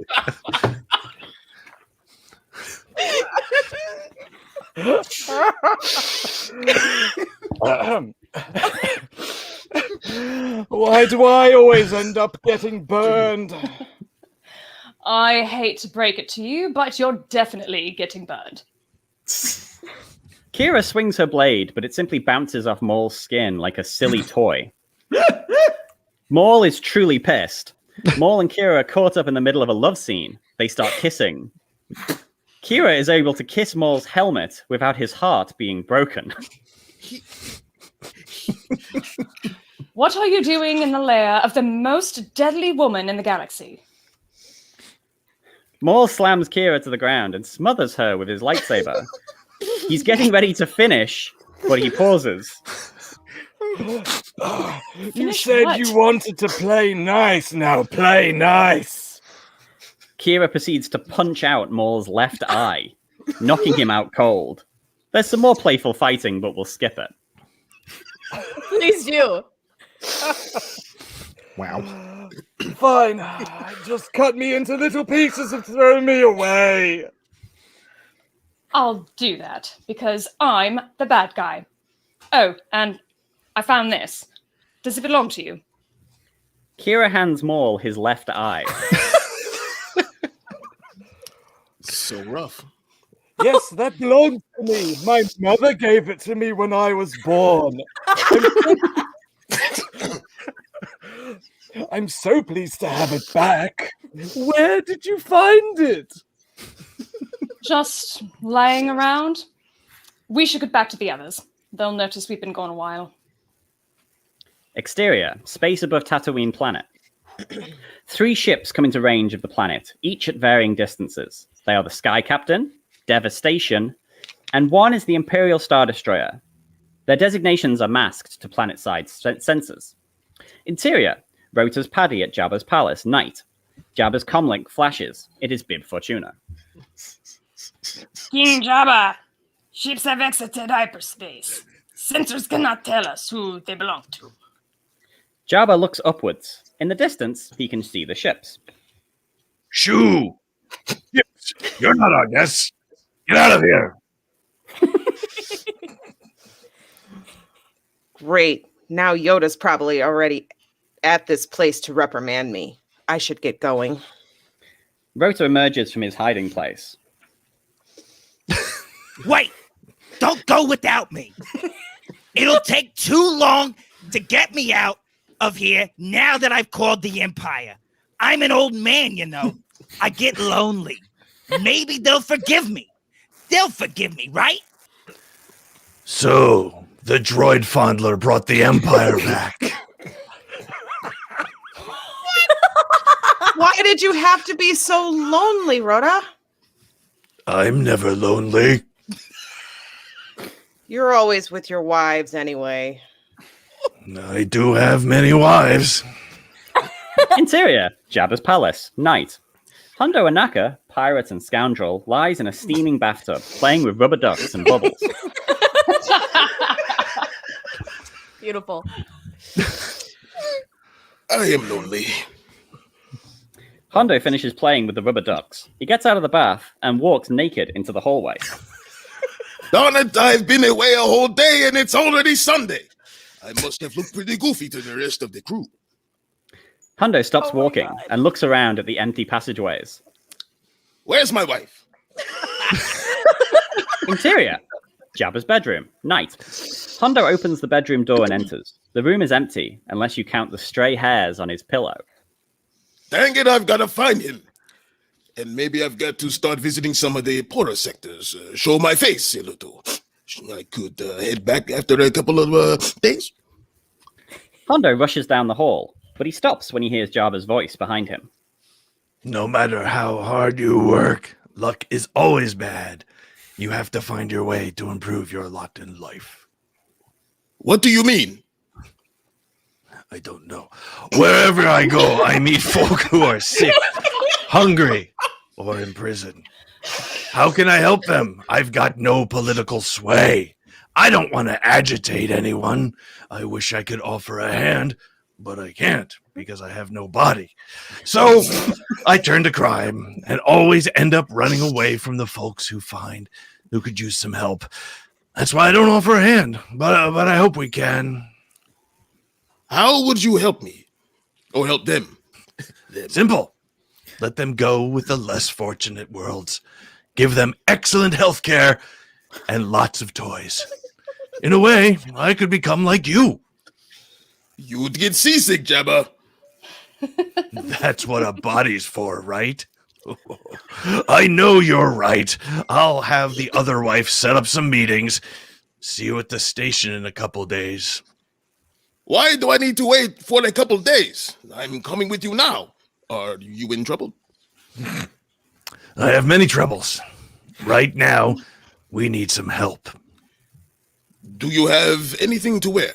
Why do I always end up getting burned? I hate to break it to you, but you're definitely getting burned. Qi'ra swings her blade, but it simply bounces off Maul's skin like a silly toy. Maul is truly pissed. Maul and Qi'ra are caught up in the middle of a love scene. They start kissing. Qi'ra is able to kiss Maul's helmet without his heart being broken. What are you doing in the lair of the most deadly woman in the galaxy? Maul slams Qi'ra to the ground and smothers her with his lightsaber. He's getting ready to finish, but he pauses. You said what? you wanted to play nice. Now play nice. Qi'ra proceeds to punch out Maul's left eye, knocking him out cold. There's some more playful fighting, but we'll skip it. Please do. Wow. Fine. Just cut me into little pieces and throw me away. I'll do that because I'm the bad guy. Oh, and I found this. Does it belong to you? Qi'ra hands Maul his left eye. So rough. Yes, that belongs to me. My mother gave it to me when I was born. I'm so pleased to have it back. Where did you find it? Just laying around? We should get back to the others. They'll notice we've been gone a while. Exterior, space above Tatooine planet. 3 ships come into range of the planet, each at varying distances. They are the Sky Captain, Devastation, and one is the Imperial Star Destroyer. Their designations are masked to planet-side sensors. Interior, Rota's Paddy at Jabba's palace, night. Jabba's comlink flashes. It is Bib Fortuna. King Jabba, ships have exited hyperspace. Sensors cannot tell us who they belong to. Jabba looks upwards. In the distance, he can see the ships. Shoo! Yes, you're not our guest. Get out of here. Great. Now Yoda's probably already at this place to reprimand me. I should get going. Rota emerges from his hiding place. Wait! Don't go without me. It'll take too long to get me out of here now that I've called the Empire. I'm an old man, you know. I get lonely. Maybe they'll forgive me. They'll forgive me, right? So, the droid fondler brought the Empire back. Why did you have to be so lonely, Rhoda? I'm never lonely. You're always with your wives anyway. I do have many wives. Interior, Jabba's palace, night. Hondo Anaka, pirate and scoundrel, lies in a steaming bathtub, playing with rubber ducks and bubbles. Beautiful. I am lonely. Hondo finishes playing with the rubber ducks. He gets out of the bath and walks naked into the hallway. Darn it, I've been away a whole day and it's already Sunday. I must have looked pretty goofy to the rest of the crew. Hondo stops walking and looks around at the empty passageways. Where's my wife? Interior, Jabba's bedroom, night. Hondo opens the bedroom door and enters. The room is empty unless you count the stray hairs on his pillow. Dang it, I've got to find him. And maybe I've got to start visiting some of the poorer sectors. Show my face a little. I could head back after a couple of days. Hondo rushes down the hall, but he stops when he hears Jabba's voice behind him. No matter how hard you work, luck is always bad. You have to find your way to improve your lot in life. What do you mean? I don't know. Wherever I go, I meet folk who are sick, hungry, or in prison. How can I help them? I've got no political sway. I don't want to agitate anyone. I wish I could offer a hand, but I can't because I have no body. So I turn to crime and always end up running away from the folks who could use some help. That's why I don't offer a hand, but I hope we can. How would you help me? Or help them? Simple. Let them go with the less fortunate worlds. Give them excellent health care and lots of toys. In a way, I could become like you. You'd get seasick, Jabba. That's what a body's for, right? I know you're right. I'll have the other wife set up some meetings. See you at the station in a couple days. Why do I need to wait for a couple days? I'm coming with you now. Are you in trouble? I have many troubles. Right now, we need some help. Do you have anything to wear?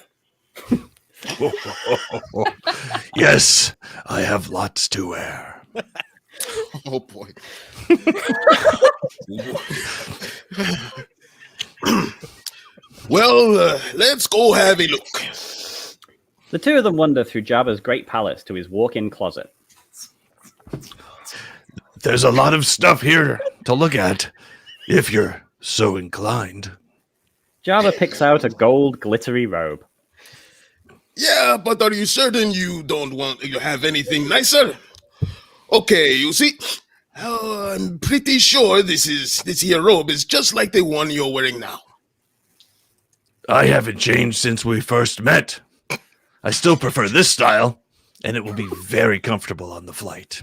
Yes, I have lots to wear. Oh, boy. Well, let's go have a look. The two of them wander through Jabba's great palace to his walk-in closet. There's a lot of stuff here to look at, if you're so inclined. Jabba picks out a gold glittery robe. Yeah, but are you certain you don't want to have anything nicer? Okay, you see, I'm pretty sure this here robe is just like the one you're wearing now. I haven't changed since we first met. I still prefer this style, and it will be very comfortable on the flight.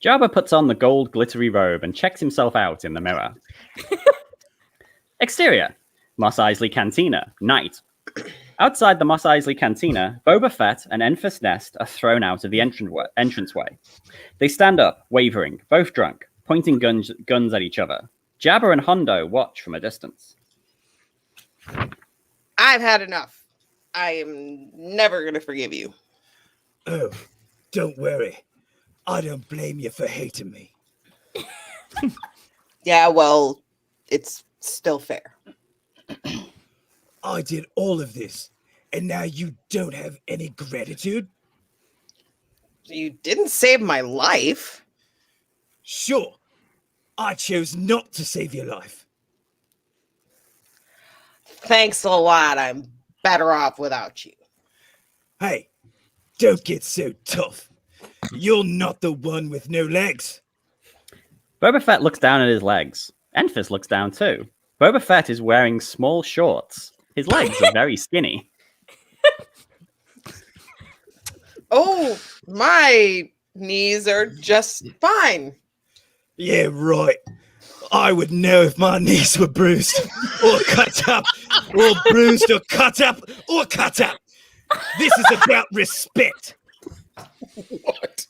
Jabba puts on the gold glittery robe and checks himself out in the mirror. Exterior, Mos Eisley Cantina, night. Outside the Mos Eisley Cantina, Boba Fett and Enfys Nest are thrown out of the entranceway. They stand up, wavering, both drunk, pointing guns at each other. Jabba and Hondo watch from a distance. I've had enough. I am never going to forgive you. Oh, don't worry. I don't blame you for hating me. Yeah, well, it's still fair. I did all of this, and now you don't have any gratitude? You didn't save my life. Sure. I chose not to save your life. Thanks a lot. I'm better off without you. Hey, don't get so tough. You're not the one with no legs. Boba Fett looks down at his legs. Enfys looks down too. Boba Fett is wearing small shorts. His legs are very skinny. Oh, my knees are just fine. Yeah, right. I would know if my knees were bruised or cut up, or bruised or cut up, or cut up. This is about respect. What?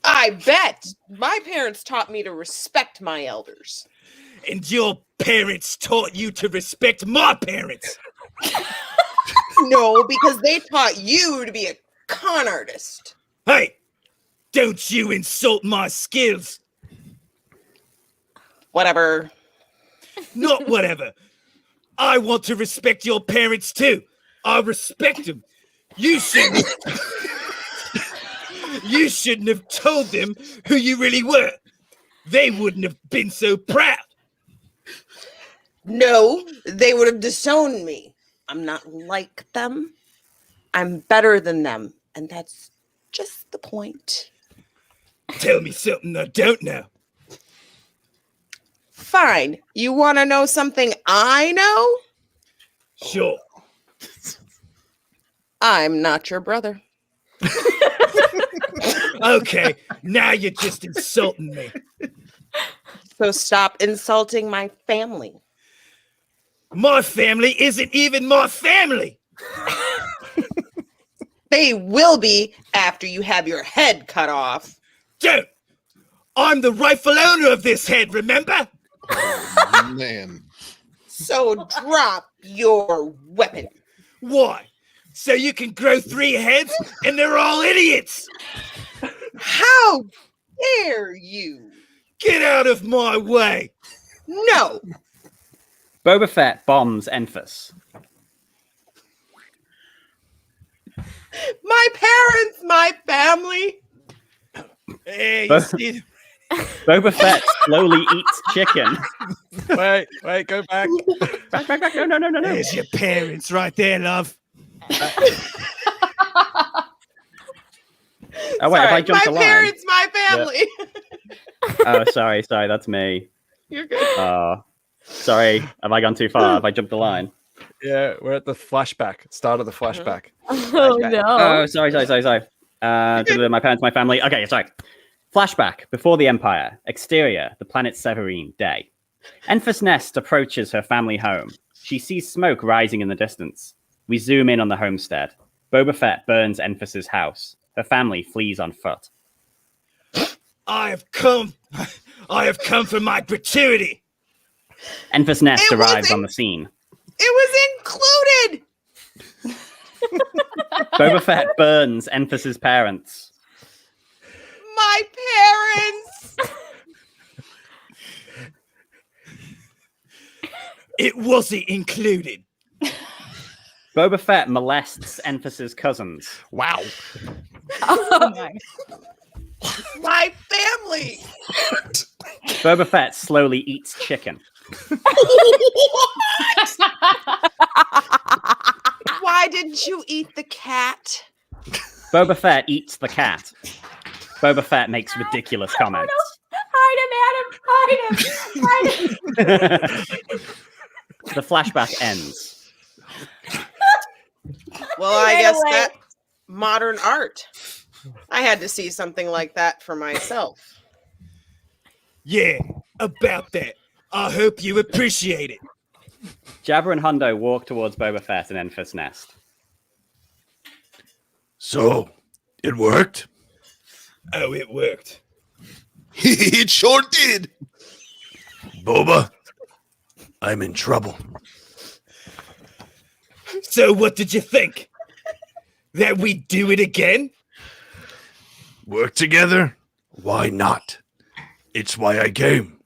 I bet. My parents taught me to respect my elders. And your parents taught you to respect my parents. No, because they taught you to be a con artist. Hey, don't you insult my skills. Whatever. Not whatever. I want to respect your parents too. I respect them. You shouldn't have told them who you really were. They wouldn't have been so proud. No, they would have disowned me. I'm not like them. I'm better than them. And that's just the point. Tell me something I don't know. Fine. You want to know something I know? Sure. I'm not your brother. Okay, now you're just insulting me. So stop insulting my family. My family isn't even my family. They will be after you have your head cut off. Don't. I'm the rightful owner of this head, remember? Oh, man. So drop your weapon. Why? So you can grow 3 heads and they're all idiots. How dare you? Get out of my way. No. Boba Fett bombs Enfys. My parents, my family. Hey, you Bo- see? Boba Fett slowly eats chicken. Wait, go back. Back. No. There's your parents right there, love. Oh, wait, have I jumped my the line? parents, my family. Oh, sorry, that's me. You're good. Sorry, have I gone too far? Have I jumped the line? Yeah, we're at the flashback. Start of the flashback. Oh no. Oh, sorry. My parents, my family. Okay, sorry. Flashback, before the Empire. Exterior, the planet Severine, day. Enfys Nest approaches her family home. She sees smoke rising in the distance. We zoom in on the homestead. Boba Fett burns Enfys's house. Her family flees on foot. I have come for my gratuity. Enfys Nest It arrives wasn't- on the scene. It was included. Boba Fett burns Enfys's parents. My parents. It wasn't included. Boba Fett molests Enfys's cousins. Wow. Oh my. My family. Boba Fett slowly eats chicken. Why didn't you eat the cat? Boba Fett eats the cat. Boba Fett makes ridiculous comments. Hide him, Adam. Hide him. The flashback ends. Well, I Right guess away. that modern art. I had to see something like that for myself. Yeah, about that. I hope you appreciate it. Jabba and Hondo walk towards Boba Fett and Enfys Nest. So, it worked? Oh, it worked. It sure did. Boba, I'm in trouble. So what did you think? That we do it again? Work together? Why not? It's why I came.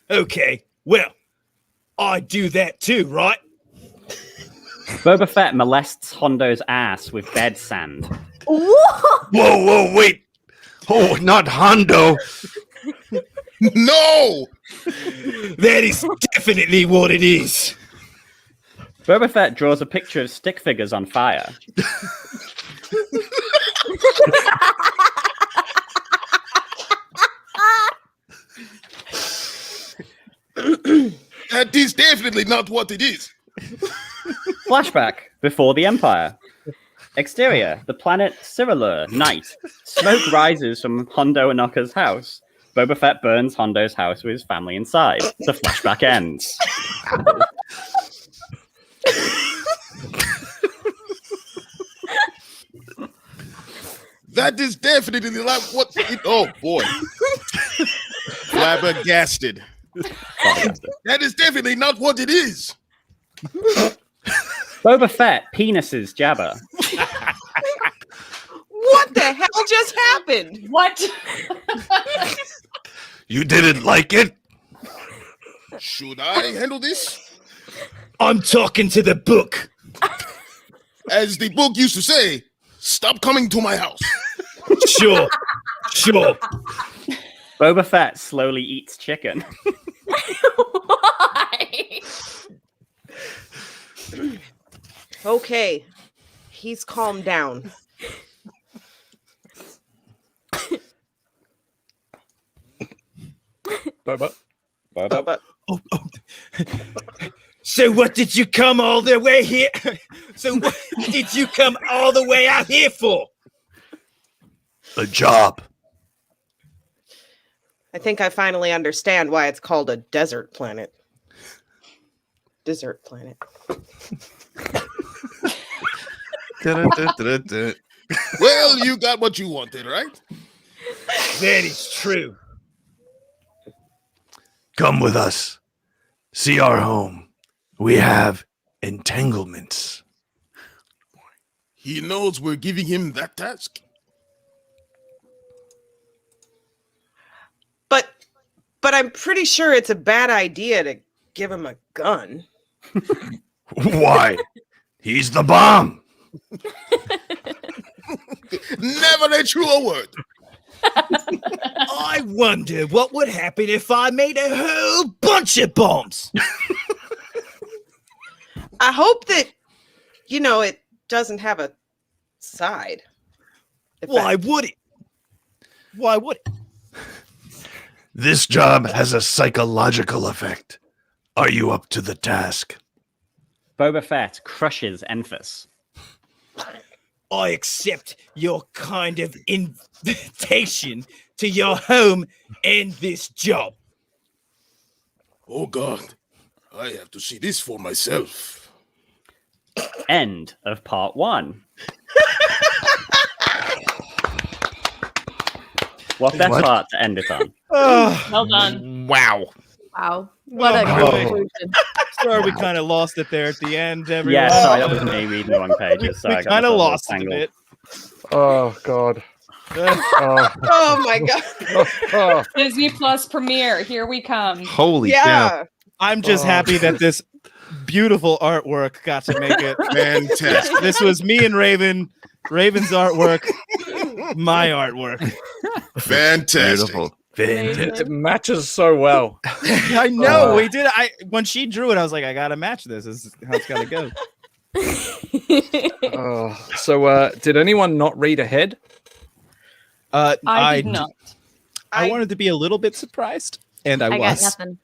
Okay, well, I do that too, right? Boba Fett molests Hondo's ass with bed sand. Whoa, wait. Oh, not Hondo. No! That is definitely what it is. Boba Fett draws a picture of stick figures on fire. That is definitely not what it is. Flashback before the Empire. Exterior, the planet Cyrillur, night. Smoke rises from Hondo Anoka's house. Boba Fett burns Hondo's house with his family inside. The flashback ends. That is definitely not what it. Oh boy. Flabbergasted. That is definitely not what it is. Boba Fett penises Jabba. What the hell just happened? What? You didn't like it? Should I handle this? I'm talking to the book. As the book used to say, stop coming to my house. Sure. Boba Fett slowly eats chicken. Why? Okay, he's calmed down. Boba. But So what did you come all the way here? So what did you come all the way out here for? A job. I think I finally understand why it's called a desert planet. Desert planet. Well, you got what you wanted, right? That is true. Come with us. See our home. We have entanglements. He knows we're giving him that task. But I'm pretty sure it's a bad idea to give him a gun. Why? He's the bomb. Never a truer word. I wonder what would happen if I made a whole bunch of bombs. I hope that, it doesn't have a side. Why would it? Why would it? This job has a psychological effect. Are you up to the task? Boba Fett crushes Enfys. I accept your kind of invitation to your home and this job. Oh, God. I have to see this for myself. End of part 1. What's that What? part to end it on? Well done. Wow. Wow. What a Oh. conclusion. Sorry, we kind of lost it there at the end. Everyone. Yeah, sorry, that was me reading the wrong pages. Sorry, I we got kind of myself lost it a tangled. bit. Oh God. Oh, Oh my god. oh. Disney Plus premiere. Here we come. Holy cow. Yeah. I'm just Oh. happy that this beautiful artwork got to make it. Fantastic. This was me and Raven. Raven's artwork, my artwork. Fantastic. Beautiful. It matches so well. I know we did. When she drew it, I was like, I gotta match this. This is how it's gotta go. So did anyone not read ahead? I did not. I wanted to be a little bit surprised, and I got was. nothing.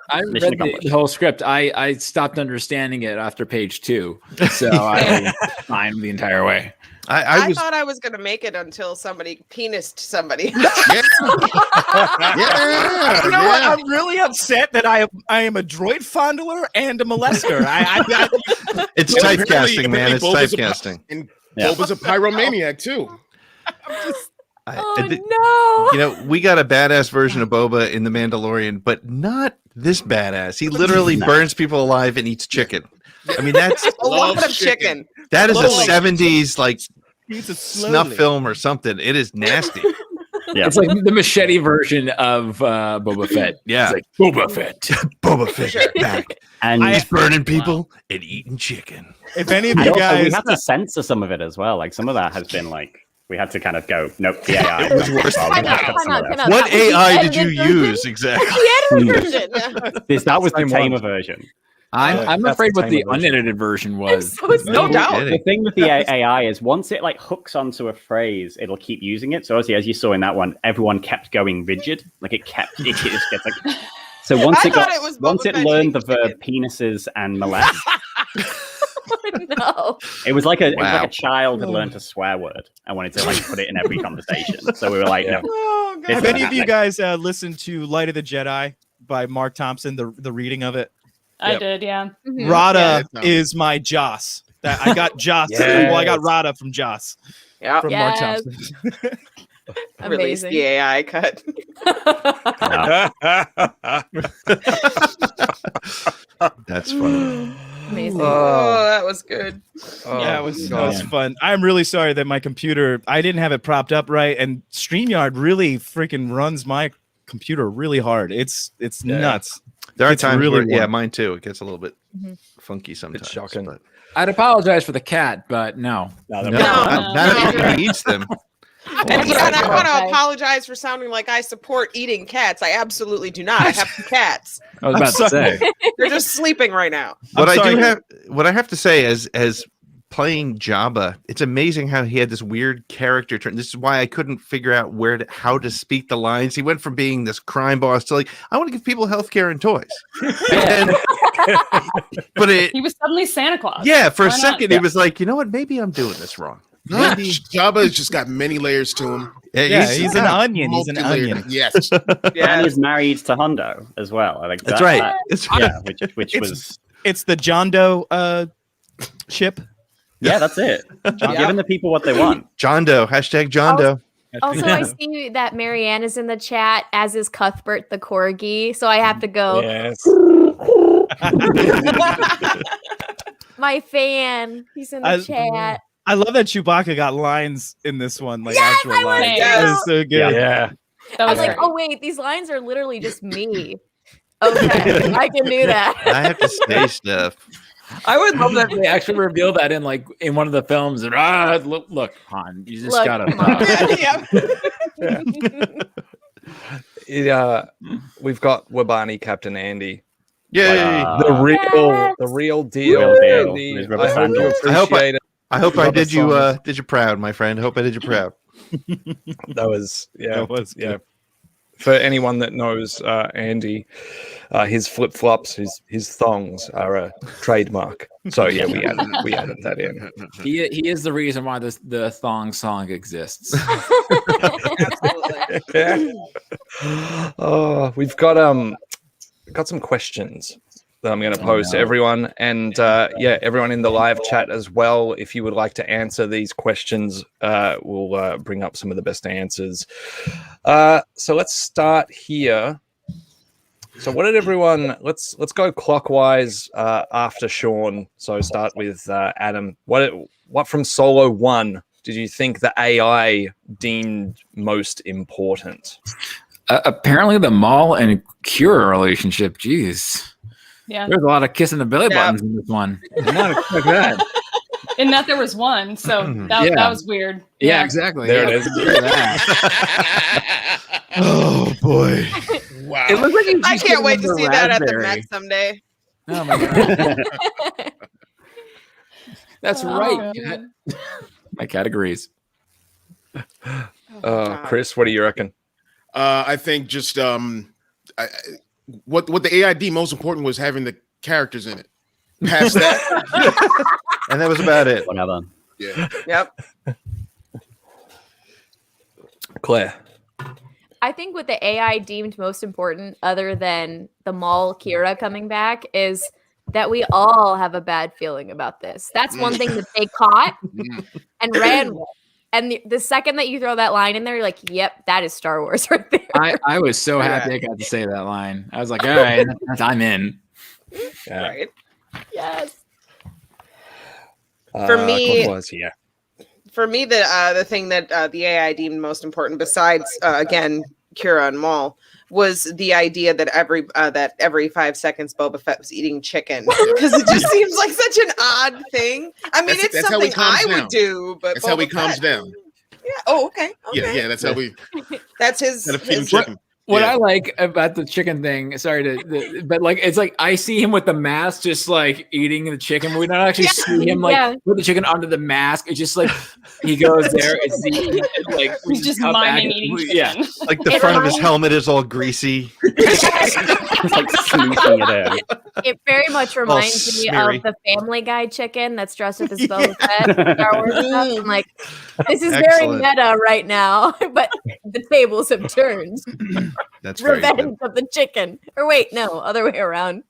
I read the whole script. I stopped understanding it after page 2, so I fine the entire way. I thought I was gonna make it until somebody penised somebody. Yeah. You know what? I'm really upset that I am a droid fondler and a molester. It's Well, typecasting, man. It's Boba's a- typecasting. And Boba's a pyromaniac too. Oh no! You know, we got a badass version of Boba in The Mandalorian, but not this badass. He literally burns people alive and eats chicken. I mean, that's A lot of chicken. that is Slowly. a 70s like Eats it snuff slowly. film or something. It is nasty. Yeah. It's like the machete version of Boba Fett. Yeah. It's like Boba Fett. Boba Fett is back. And He's burning people and eating chicken. If any of and you also, we guys, had to censor some of it as well. Like some of that has been like we had to kind of go, nope, the AI. It was worse Well, than we Time have out, to cut some time of out, that. time out. What That was the AI did you edited version? use exactly? The edited version. That was the Same tamer one. version. I'm That's afraid the what the tamer version. unedited version was. No doubt. The thing with the AI is once it like hooks onto a phrase, it'll keep using it. So obviously, as you saw in that one, everyone kept going rigid. Like it just gets like. So once I it got, thought it was once Boba it Fett learned the eating verb penises and molest, No. it was like a Wow. child had learned a swear word and wanted to like put it in every conversation. So we were like, no, Oh, God. This have is any of you happening. guys listened to Light of the Jedi by Mark Thompson, the reading of it? I did, yeah. Mhm. ROTTA Yeah. is my Joss. That I got Joss. Yes. Well, I got ROTTA from Joss. Yeah. From Mark Yes. Thompson. Release Amazing. the AI cut. That's funny. Amazing. Oh, that was good. Yeah, it was fun. I'm really sorry that my computer, I didn't have it propped up right, and StreamYard really freaking runs my computer really hard. It's nuts. There are It's times really where, warm. mine too. It gets a little bit Mhm. funky sometimes. shocking. But I'd apologize for the cat, but no. no, No. not if he eats them. And again, I want to Okay. apologize for sounding like I support eating cats. I absolutely do not. I have two cats. I was I'm about to sorry. say. They're just sleeping right now. What I'm I do sorry. have, what I have to say, as playing Jabba, it's amazing how he had this weird character turn. This is why I couldn't figure out how to speak the lines. He went from being this crime boss to like, I want to give people healthcare and toys. And, but He was suddenly Santa Claus. yeah, for a Why not? second, he was like, you know what? Maybe I'm doing this wrong. Maybe Jabba has just got many layers to him. Yeah, he's an onion. He's an Multi-layered. onion. Yes. Yeah. and he's married to Hondo as well. I think That's right. It's right. Yeah, which It's- was It's the John Doe ship. yeah, that's it. Giving the people what they want. John Doe. Hashtag John Doe. Also, I see that Marianne is in the chat, as is Cuthbert the corgi. So I have to go. Yes. My fan. He's in the chat. I love that Chewbacca got lines in this one, like Yes, actual I was lines. too. That is so good. Yeah. That I was was like, great. oh wait, these lines are literally just me. Okay, I can do that. I have to say stuff. I would love that they actually reveal that in one of the films. And look, Han, you just Look, gotta. We've got Wobani, Captain Andy. Yay! The real deal. Real deal. Andy. His rubber I hope you sandals. appreciate it. I hope I Rubber did you songs. did you proud, my friend. Hope I did you proud. That was That was good. yeah. For anyone that knows Andy, his flip flops, his thongs are a trademark. So yeah, we added that in. He is the reason why the thong song exists. Oh, we've got some questions that I'm going to pose to everyone, and everyone in the live chat as well. If you would like to answer these questions, we'll bring up some of the best answers. So let's start here. So what did everyone? Let's go clockwise after Sean. So start with Adam. What from Solo 1 did you think the AI deemed most important? Apparently, the Maul and Qi'ra relationship. Jeez. Yeah. There's a lot of kissing the belly buttons in this one. I did not expect that. In that there was one, so that was weird. Yeah, exactly. There it is. Oh boy. Wow. It looks like he's I just can't wait giving to them see that at the raspberry. Met someday. Oh my god. That's Oh, right. man. My cat agrees. Chris, what do you reckon? I think just what the AI deemed most important was having the characters in it. Past that, And that was about it. Whatever. yeah. Yep. Claire. I think what the AI deemed most important, other than the Maul Qi'ra coming back, is that we all have a bad feeling about this. That's one thing that they caught and ran with. And the second that you throw that line in there, you're like, yep, that is Star Wars right there. I was so happy I got to say that line. I was like, all right, I'm in. Yeah. Right. Yes. For me- clockwise, yeah. For me, the thing that the AI deemed most important, besides again Qi'ra and Maul, was the idea that every 5 seconds Boba Fett was eating chicken, because it just seems like such an odd thing. I mean, That's it's how he something calms I down. would do, but That's how he Boba calms Fett- down. Yeah. Oh, okay. Yeah, that's how we That's his. gotta feed him his- chicken. What Yeah. I like about the chicken thing, but like it's like I see him with the mask just like eating the chicken, but we don't actually see him like put the chicken under the mask. It's just like he goes there, it's like we He's just cut back miming and- eating chicken. Yeah. Like the front of his helmet is all greasy. It's like smoothing it in. It very much reminds me smeary. of the Family Guy chicken that's dressed up as Boba Fett in Star Wars stuff. I'm like, this is Excellent. very meta right now, but the tables have turned. That's very Revenge good. of the chicken. Or wait, no, other way around.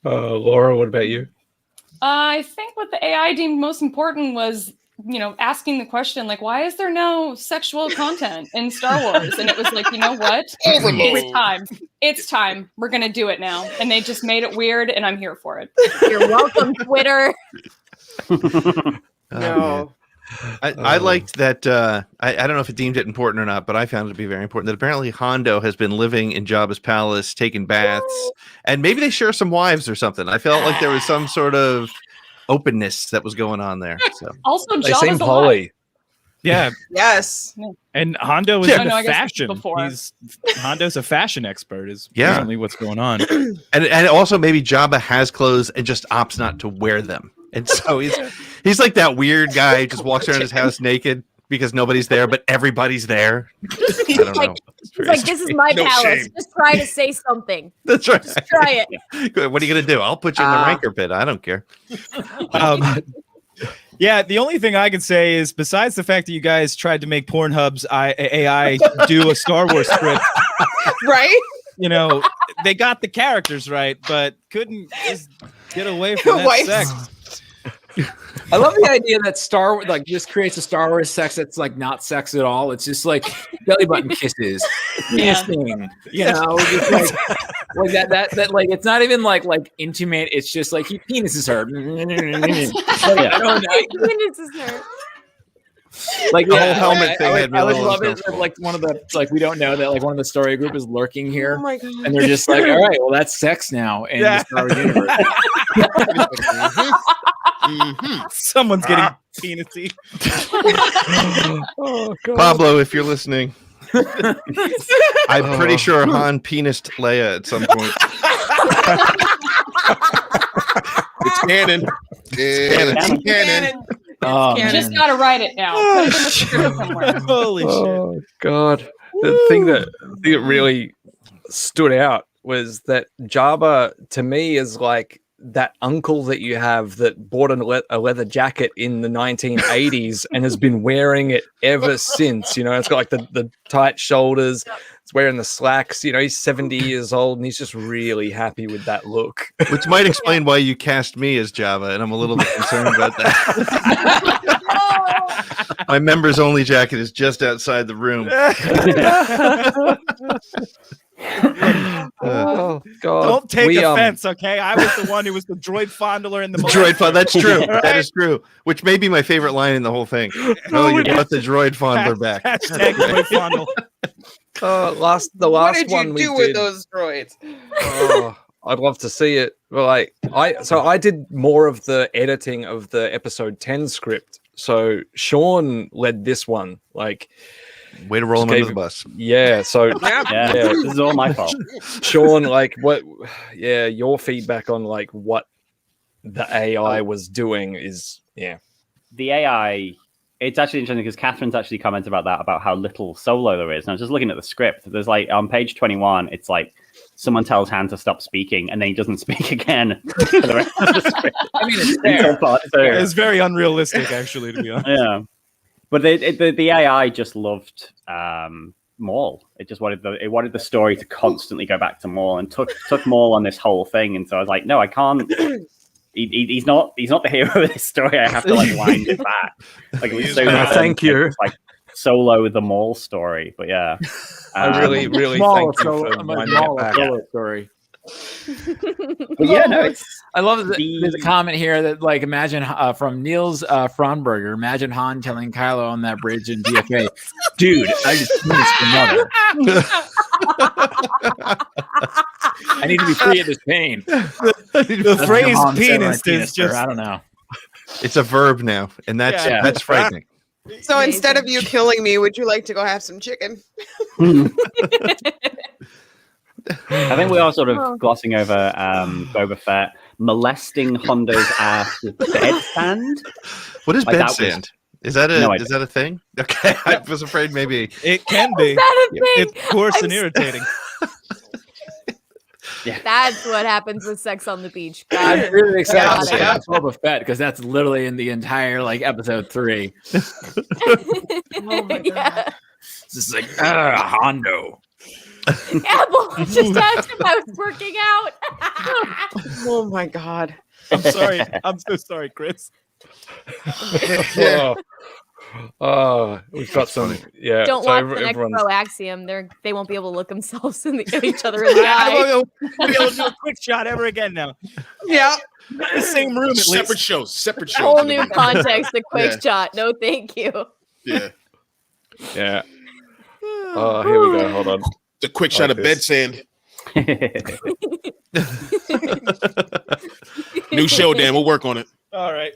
Laura, what about you? I think what the AI deemed most important was, asking the question, like, why is there no sexual content in Star Wars? And it was like, you know what? It's time. It's time. We're going to do it now. And they just made it weird, and I'm here for it. You're welcome, Twitter. No. I liked that. I don't know if it deemed it important or not, but I found it to be very important that apparently Hondo has been living in Jabba's palace, taking baths, and maybe they share some wives or something. I felt like there was some sort of openness that was going on there. So Also, They Jabba's seem alive. poly. Yeah, Yes. and Hondo is Yeah. into Oh, no, I guess fashion. before. Hondo's a fashion expert. Is Yeah. apparently what's going on. and also maybe Jabba has clothes and just opts not to wear them, and so he's like that weird guy who just walks around his house naked because nobody's there, but everybody's there. I don't know. It's like, this is my No palace. shame. Just try to say something. That's right. Just try it. What are you gonna do? I'll put you in the ranker pit. I don't care. Yeah, the only thing I can say is, besides the fact that you guys tried to make Pornhub's AI do a Star Wars script, Right? they got the characters right, but couldn't just get away from that Wipes. sex. I love the idea that Star Wars like just creates a Star Wars sex that's like not sex at all. It's just like belly button kisses, Yeah. kissing, just like that like it's not even like intimate. It's just like he penises her. I don't know. Goodness, is her. Like The whole helmet thing had me I a would little love it. uncomfortable. That, like one of the we don't know that like one of the story group is lurking here, Oh my god. and they're just like, all right, well that's sex now in the Star Wars universe. Someone's getting penisy. Oh, God. Pablo, if you're listening, I'm pretty sure Han penised Leia at some point. It's canon. It's canon. Oh, Canon. Just got to write it now. Put it in the script somewhere. Holy shit. Oh God! The thing that really stood out was that Jabba, to me, is like that uncle that you have that bought a leather jacket in the 1980s and has been wearing it ever since. It's got like the tight shoulders. It's wearing the slacks. He's 70 years old and he's just really happy with that look. Which might explain why you cast me as Jabba, and I'm a little bit concerned about that. My members only jacket is just outside the room. Oh God! Don't take offense, okay? I was the one who was the droid fondler in the Droid fondler. That's true. All That right? is true. Which may be my favorite line in the whole thing. Oh, you brought the droid fondler back. Hashtag droid fondle. The last What did one you we do with did. those droids? Oh, I'd love to see it. But like I did more of the editing of the episode 10 script. So Sean led this one. Like, way to roll him under the bus. Yeah. So Yeah, this is all my fault. Sean, like, what? Yeah, your feedback on like what the AI was doing is The AI. It's actually interesting because Catherine's actually commented about that, about how little solo there is. And I was just looking at the script. There's like on page 21, it's like someone tells Han to stop speaking, and then he doesn't speak again for the rest of the script. I mean, it's fair. It's very unrealistic, actually, to be honest. Yeah, but the AI just loved Maul. It just wanted the story to constantly go back to Maul, and took Maul on this whole thing. And so I was like, no, I can't. He's not the hero of this story. I have to like wind it back. Like it was so thank you. Like solo the Maul story, but yeah, I really Small thank you solo- for I'm winding small it back. solo story. but yeah, no, it's I love that there's a comment here that like imagine from Niels Fronberger. Imagine Han telling Kylo on that bridge in DFA, dude, I just finished your mother. I need to be free of this pain. The phrase Han said penis right, is just I don't know. It's a verb now, and that's frightening. So instead of you killing me, would you like to go have some chicken? I think we are sort of glossing over Boba Fett molesting Hondo's ass with bedstand. What is Like, that bedsand? Is that No a idea. is that a thing? Okay, I was afraid maybe it can be. that a thing? It's coarse and irritating. That's what happens with sex on the beach. I'm really excited Got to it. say that's Boba Fett because that's literally in the entire like episode 3. Yeah. It's just like Hondo. Apple just asked if I was working out. Oh my god. I'm sorry. I'm so sorry, Chris. We've got some. Yeah. Don't so watch the next everyone's- pro axiom. They won't be able to look themselves in each other in the I eye. won't be able to do a quick shot ever again now. Yeah. Not in the same room, at Separate least. shows. Separate shows. Whole new context. The quick Yeah. shot. No, thank you. Yeah. Yeah. Oh, here we go. Hold on. The quick shot of bed sand. New show, Dan. We'll work on it. All right.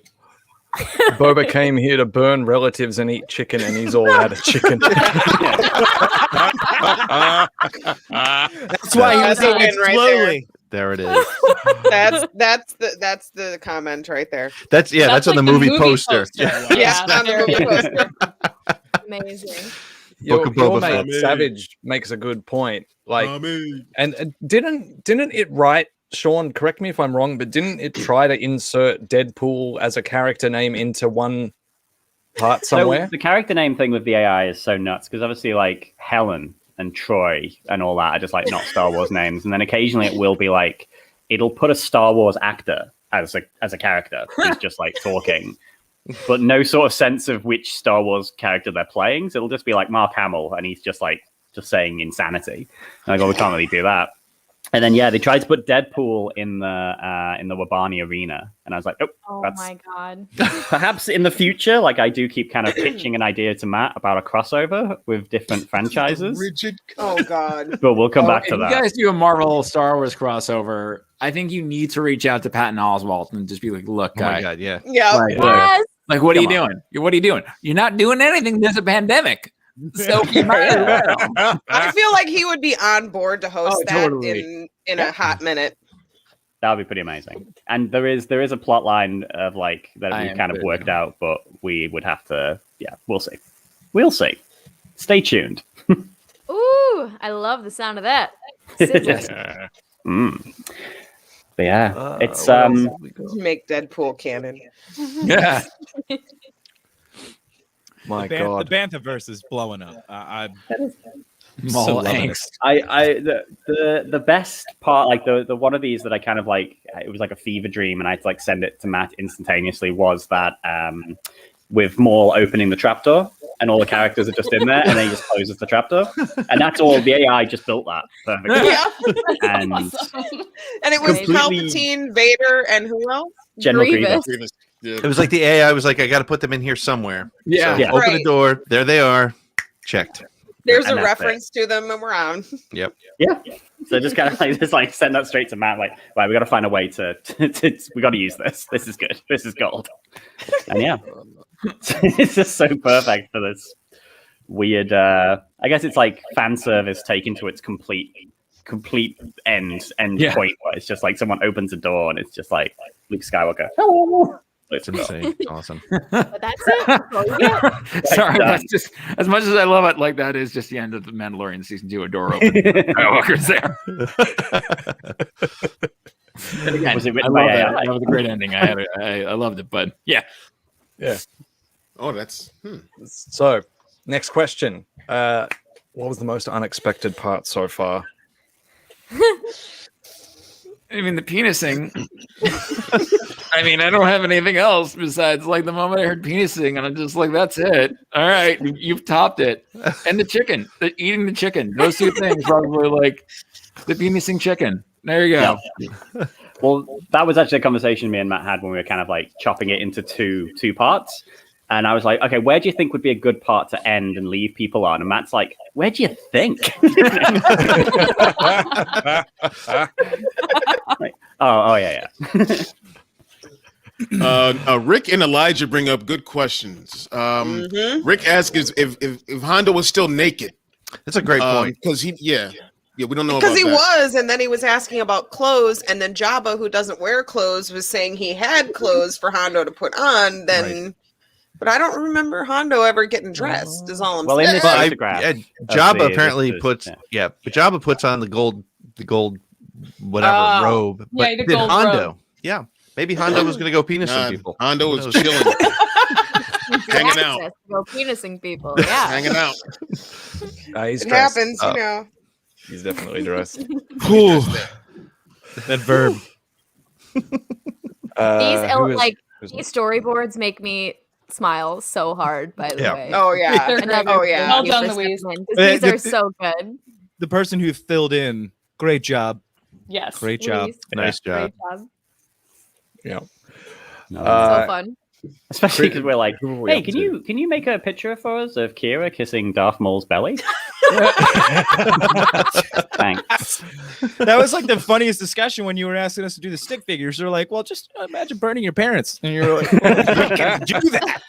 Boba came here to burn relatives and eat chicken, and he's all out of chicken. That's why he was That's a doing it win right slowly. there it is. That's the comment right there. That's on the like movie poster. Yeah, on the movie poster. Amazing. Book of Your Boba mate Fett. Savage makes a good point. Like, and didn't it write? Sean, correct me if I'm wrong, but didn't it try to insert Deadpool as a character name into one part somewhere? So the character name thing with the AI is so nuts because obviously like Helen and Troy and all that are just like not Star Wars names, and then occasionally it will be like it'll put a Star Wars actor as a character who's just like talking, but no sort of sense of which Star Wars character they're playing. So it'll just be like Mark Hamill, and he's just saying insanity. And I go, we can't really do that. And then they tried to put Deadpool in the Wobani arena, and I was like, Oh that's my god. perhaps in the future. Like I do keep kind of pitching an idea to Matt about a crossover with different franchises, Rigid. Oh god. but we'll come back If to you that. guys do a Marvel Star Wars crossover, I think you need to reach out to Patton Oswalt and just be like, look, Oh my guy, god, yeah. Yeah. like, Yes. like, what are you Come on. doing? What are you doing? You're not doing anything. There's a pandemic. So you might as well. I feel like he would be on board to host Oh, that totally. in a hot minute. That would be pretty amazing. And there is a plot line of like that I we've am kind of good. worked out, but we would have to. Yeah, we'll see. We'll see. Stay tuned. Ooh, I love the sound of that. Sizzling. But yeah, it's what else have we got? Make Deadpool canon. Yeah. My The God. Banthaverse is blowing up. I'm Maul so loving angst. the best part, like the one of these that I kind of like, it was like a fever dream, and I had to like send it to Matt instantaneously. Was that with Maul opening the trapdoor, and all the characters are just in there, and then he just closes the trapdoor, and that's all. The AI just built that perfectly. Yeah. And And it was Completely- Palpatine, Vader, and who else? General Grievous. Grievous. Yeah. It was like the AI was like, I got to put them in here somewhere. Yeah. So Yeah. open the Right. door. There they are. Checked. There's a And that's it. reference to them and we're on. Yep. Yeah. So just kind of like just like send that straight to Matt. Like, right, we got to find a way to we got to use this. This is good. This is gold. And yeah, it's just so perfect for this weird. I guess it's like fan service taken to its complete end point where it's just like someone opens a door and it's just like Luke Skywalker. Hello. It's insane. Awesome. But that's it. Oh, yeah. Sorry, that's just as much as I love it. Like that is just the end of the Mandalorian season 2. A door open. Skywalker's there. And again, Was it I written love by that. AI? That was a great ending. I loved it, but yeah. Oh, that's So, next question. What was the most unexpected part so far? I mean, the penising. I mean, I don't have anything else besides like the moment I heard penising, and I'm just like, that's it. All right, you've topped it. And the chicken, eating the chicken. Those two things probably like the penising chicken. There you go. Yeah. Well, that was actually a conversation me and Matt had when we were kind of like chopping it into two parts. And I was like, okay, where do you think would be a good part to end and leave people on? And Matt's like, where do you think? Like, oh yeah. Rick and Elijah bring up good questions. Rick asks if Hondo was still naked. That's a great point. Because we don't know Because about he that. was, and then he was asking about clothes, and then Jabba, who doesn't wear clothes, was saying he had clothes for Hondo to put on. Then, but I don't remember Hondo ever getting dressed. Is all I'm Well, in saying. this Well, photograph, Jabba apparently puts yeah. but Jabba puts on the gold whatever robe. But Yeah, the did gold Hondo? robe. Yeah, maybe Hondo was going to go penis some people. Hondo was Who knows? chilling, hanging out, Access to go penising people. Yeah. hanging out. He's It dressed. happens, you know. He's definitely dressed. Whew. That verb. These storyboards make me smile so hard. By the way. Oh yeah. They're great. Oh yeah. Well done, Louise. These are so good. The person who filled in, great job. Yes. Great job. Louise, Nice job. Great job. Yeah. So Uh, fun. Especially because we're like, Who were we hey, up can to? you make a picture for us of Qi'ra kissing Darth Maul's belly? Thanks. That was like the funniest discussion when you were asking us to do the stick figures. They're like, well, just imagine burning your parents. And you're like, well, you can do that.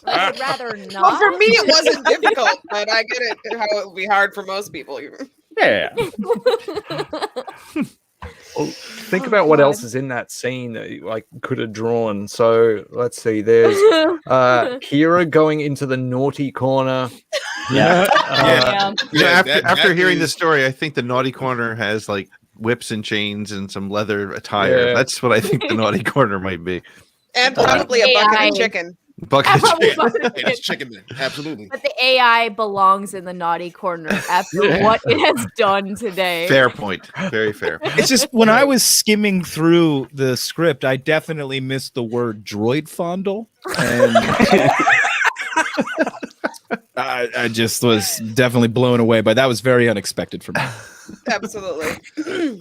I would rather not. Well, for me, it wasn't difficult, but I get it how it would be hard for most people. Yeah. Well, think about what else is in that scene that you, like could have drawn. So let's see. There's Qi'ra going into the naughty corner. Yeah. After hearing the story, I think the naughty corner has like whips and chains and some leather attire. Yeah. That's what I think the naughty corner might be. And probably a bucket of chicken. Bucket of chicken. It's chicken then. Absolutely. But the AI belongs in the naughty corner after what it has done today. Fair point. Very fair. It's just when I was skimming through the script, I definitely missed the word droid fondle. And I just was definitely blown away, but that was very unexpected for me. Absolutely.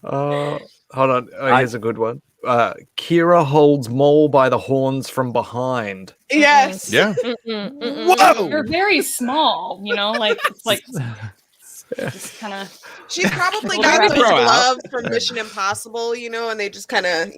Hold on. Here's a good one. Qi'ra holds Maul by the horns from behind. Yes. Yeah. Whoa! You're very small, like it's like just kind of. She's probably Well, got those throw out. gloves from Mission Impossible, and they just kind of,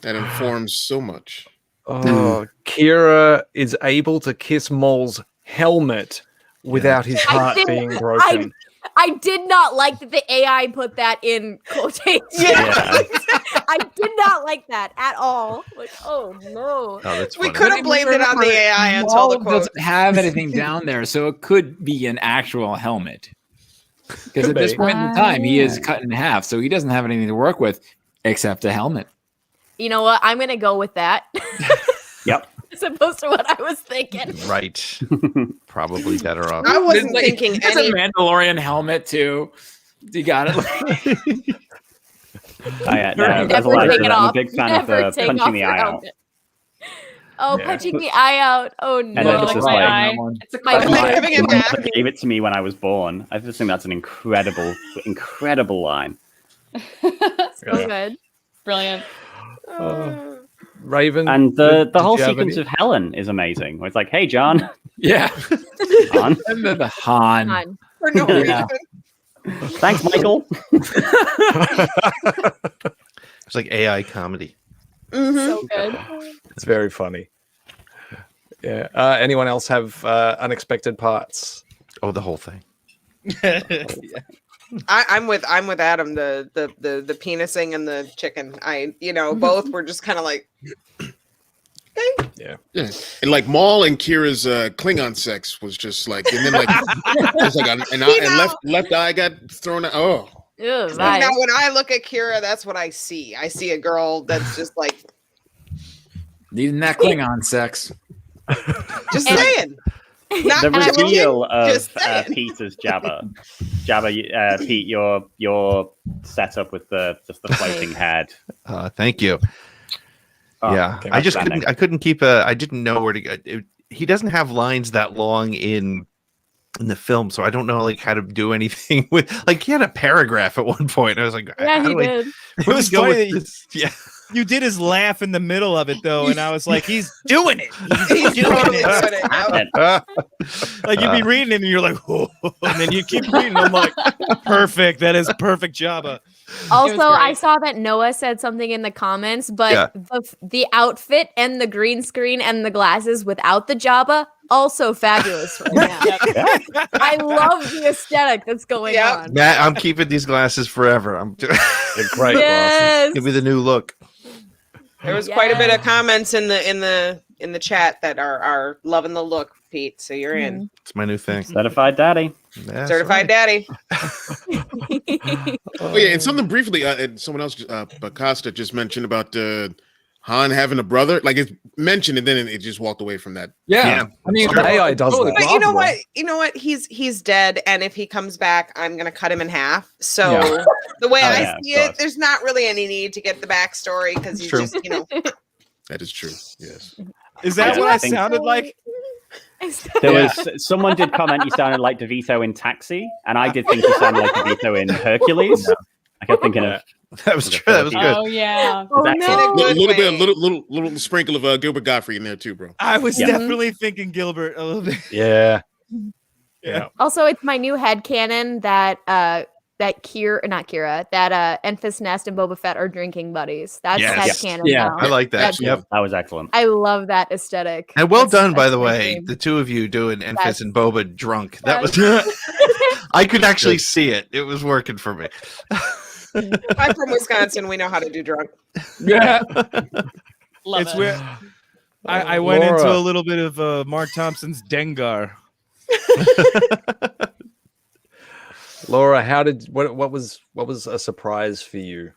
That informs so much. Oh, Qi'ra is able to kiss Maul's helmet without his heart being broken. I did not like that the AI put that in quotation. Yeah. I did not like that at all. Like, oh no. Oh, that's We funny. could have blamed it on the AI until the Maul quote. doesn't have anything down there, so it could be an actual helmet. Because at this point in time, he is cut in half, so he doesn't have anything to work with except a helmet. You know what? I'm gonna go with that. Yep. As opposed to what I was thinking. Right. Probably better off. I wasn't It's thinking it's any. a Mandalorian helmet too. You got it. As Never Elijah, take it I'm a off. big fan Never of take punching off the your eye out. helmet. Oh, Yeah. punching the eye out. Oh no. And then it's just my like, eye. It's a My question. eye. Giving it the back. one that gave it to me when I was born. I just think that's an incredible line. So good. Brilliant. Raven And did the whole you have sequence any- of Helen is amazing. Where it's like, hey, John. Yeah. Han. And then the Han. Han. For no Yeah. reason. Thanks, Michael. It's like AI comedy. So good. It's very funny. Yeah. Anyone else have unexpected parts? Oh, the whole thing. I'm with Adam. The penising and the chicken. Both were just kind of like. Okay. Yeah. And like Maul and Qi'ra's Klingon sex was just like, and then like, it's like and left eye got thrown out. Oh. Ew, Now, when I look at Qi'ra, that's what I see. I see a girl that's just like. Needing that Klingon sex. Just saying. Not The joking, reveal of just saying. Pete as Jabba. Jabba, Pete, your setup with the floating head. Thank you. Oh, Yeah, I just couldn't keep I didn't know where to go. He doesn't have lines that long in the film, so I don't know like how to do anything with. Like he had a paragraph at one point. I was like, Yeah, he did. It was funny that yeah. you did his laugh in the middle of it though, and I was like, he's doing it. He's totally doing it. Like you'd be reading it and you're like, oh, and then you keep reading. I'm like, perfect. That is perfect, Jabba. Also, I saw that Noah said something in the comments, but the outfit and the green screen and the glasses without the Jabba, also fabulous right now. I love the aesthetic that's going on. Matt, I'm keeping these glasses forever. I'm great. Yes. Give me the new look. There was quite a bit of comments in the chat that are loving the look, Pete. So you're in. It's my new thing. Certified daddy. That's Certified daddy. Oh yeah, and something briefly, and someone else, Bacosta just mentioned about Han having a brother. Like it's mentioned, and then it just walked away from that. Yeah. I mean, the AI does that. But you know what? You know what? He's dead, and if he comes back, I'm gonna cut him in half. So the way I see it, there's not really any need to get the backstory because he's just, That is true. Yes. Is that what I sounded like? There was someone did comment you sounded like DeVito in Taxi, and I did think you sounded like DeVito in Hercules. I kept thinking of that was true. That was good. Oh yeah. A little sprinkle of Gilbert Gottfried in there too, bro. I was definitely thinking Gilbert a little bit. Yeah. Also, it's my new headcanon that that Enfys Nest and Boba Fett are drinking buddies. That's headcanon. Yeah, now. I like that. That was excellent. I love that aesthetic. And well done, by that's the my way, dream. the two of you doing Enfys and Boba drunk. That was I could actually see it. It was working for me. I'm from Wisconsin. We know how to do drunk. Yeah. Love It's it. where I went Laura. into a little bit of Mark Thompson's Dengar. Laura, what was a surprise for you?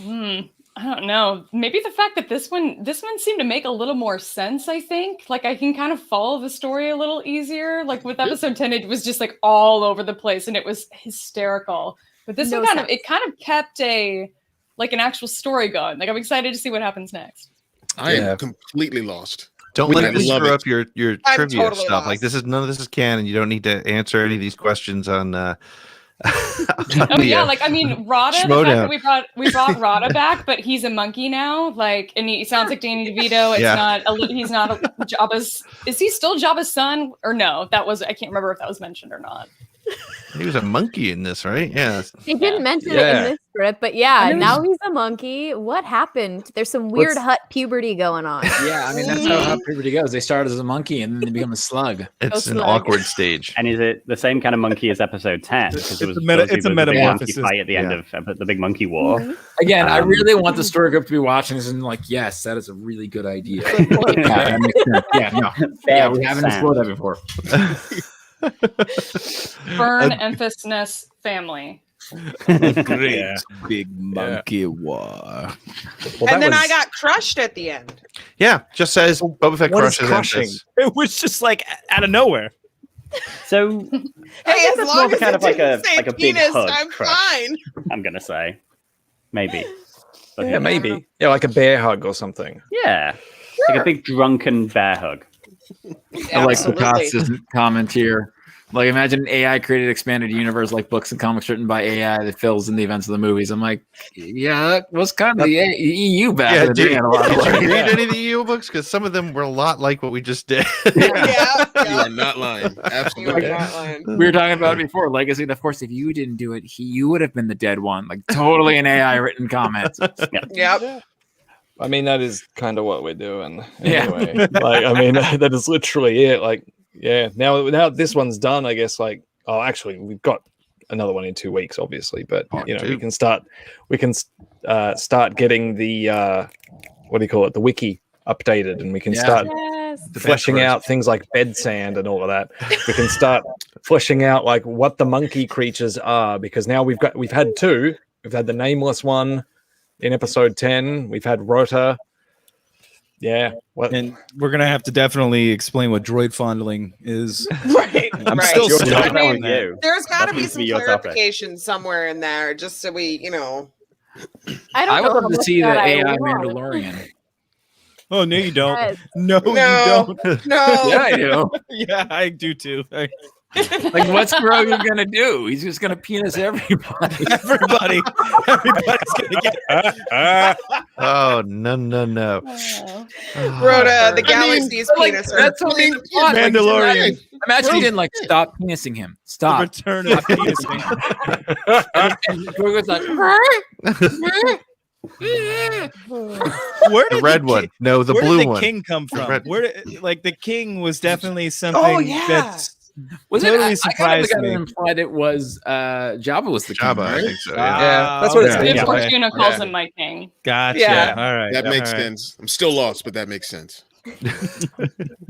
I don't know. Maybe the fact that this one seemed to make a little more sense, I think. Like I can kind of follow the story a little easier. Like with episode 10, it was just like all over the place and it was hysterical. But this one kind of kept an actual story going. Like I'm excited to see what happens next. I am completely lost. Don't let this screw up your I'm trivia totally stuff. Like lost. none of this is canon. You don't need to answer any of these questions on Like I mean, ROTTA. The fact that we brought ROTTA back, but he's a monkey now. Like, and he sounds like Danny DeVito. He's not Jabba's. Is he still Jabba's son or no? I can't remember if that was mentioned or not. He was a monkey in this, right? Yeah. They didn't mention it in this script, but now he's a monkey. What happened? There's some weird HUTT puberty going on. Yeah, I mean that's how puberty goes. They start as a monkey and then they become a slug. It's an awkward stage. And is it the same kind of monkey as episode 10? Because it was it's a metamorphosis fight at the end of the big monkey war. Again, I really want the story group to be watching this and like, yes, that is a really good idea. That makes sense. We haven't explored that before. Burn Enfys Nest family. Great big monkey war. And then I got crushed at the end. Yeah, just says Boba Fett crushes Enfys. It was just like out of nowhere. So Hey, as long as kind it of like didn't say a big penis, hug I'm crush. fine. I'm gonna say maybe. But Yeah, maybe. Yeah, like a bear hug or something. Yeah, like a big drunken bear hug. I like the Absolutely. constant comment here. Like, imagine an AI created expanded universe like books and comics written by AI that fills in the events of the movies. I'm like, yeah, that was kind of the EU back in the day. Did you read any of the EU books? Because some of them were a lot like what we just did. Yeah. are not lying. Absolutely. You're not lying. We were talking about it before. Legacy, and of course, if you didn't do it, you would have been the dead one. Like totally an AI written comment. Yep. I mean, that is kind of what we're doing. Yeah. Anyway, like, I mean, that is literally it. Like, yeah. Now this one's done. I guess. Like, oh, actually, we've got another one in 2 weeks, obviously. But you know, we can start getting the what do you call it? The wiki updated, and we can start fleshing out things like bed sand and all of that. We can start fleshing out like what the monkey creatures are, because now we've had two. We've had the nameless one in episode 10. We've had ROTTA. Yeah. And we're gonna have to definitely explain what droid fondling is. Right. I'm still stuck I on mean, that. there's got to be Definitely some your topic. clarification somewhere in there, just so we, you know. I would love to see the I AI want. Mandalorian. Oh no, you don't. Yes. No, you No. don't. No. Yeah, I do. Yeah, I do too. Like, what's Grogu gonna do? He's just gonna penis everybody. Everybody's gonna get. Oh no. ROTTA, the galaxy's penis. That's only the plot. Like, Mandalorian. imagine he didn't like stop penising him. The Stop. return of penising. And Grogu's like, Where The did red ki- one. No, the Where blue did the one. king come from? Red. Where did, like, the king was definitely something Oh, yeah. that's was totally it? I kind of surprised got me. implied it was Jabba was the king, Jabba, I right? think so. Yeah. Yeah, that's what it's okay. been. If Yeah. Fortuna calls him my king. Gotcha. Yeah. All right. That makes all right. sense. I'm still lost, but that makes sense.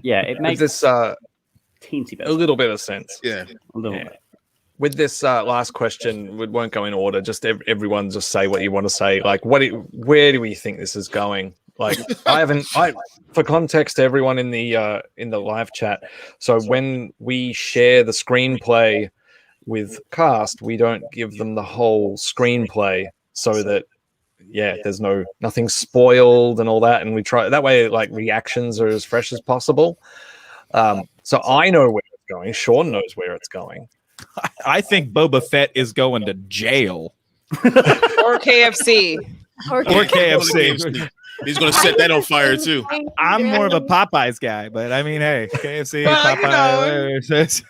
Yeah, it With makes this teensy bit. a little bit of sense. Yeah. A little Yeah. bit. With this last question, we won't go in order. Just everyone, just say what you want to say. Like, where do we think this is going? Like, for context, to everyone in the live chat. So when we share the screenplay with cast, we don't give them the whole screenplay, so that there's nothing spoiled and all that. And we try that way, like, reactions are as fresh as possible. So I know where it's going. Sean knows where it's going. I think Boba Fett is going to jail Or KFC. Or KFC. He's going to set that on fire, too. I'm more of a Popeyes guy, but I mean, hey, KFC, Well, you Popeyes.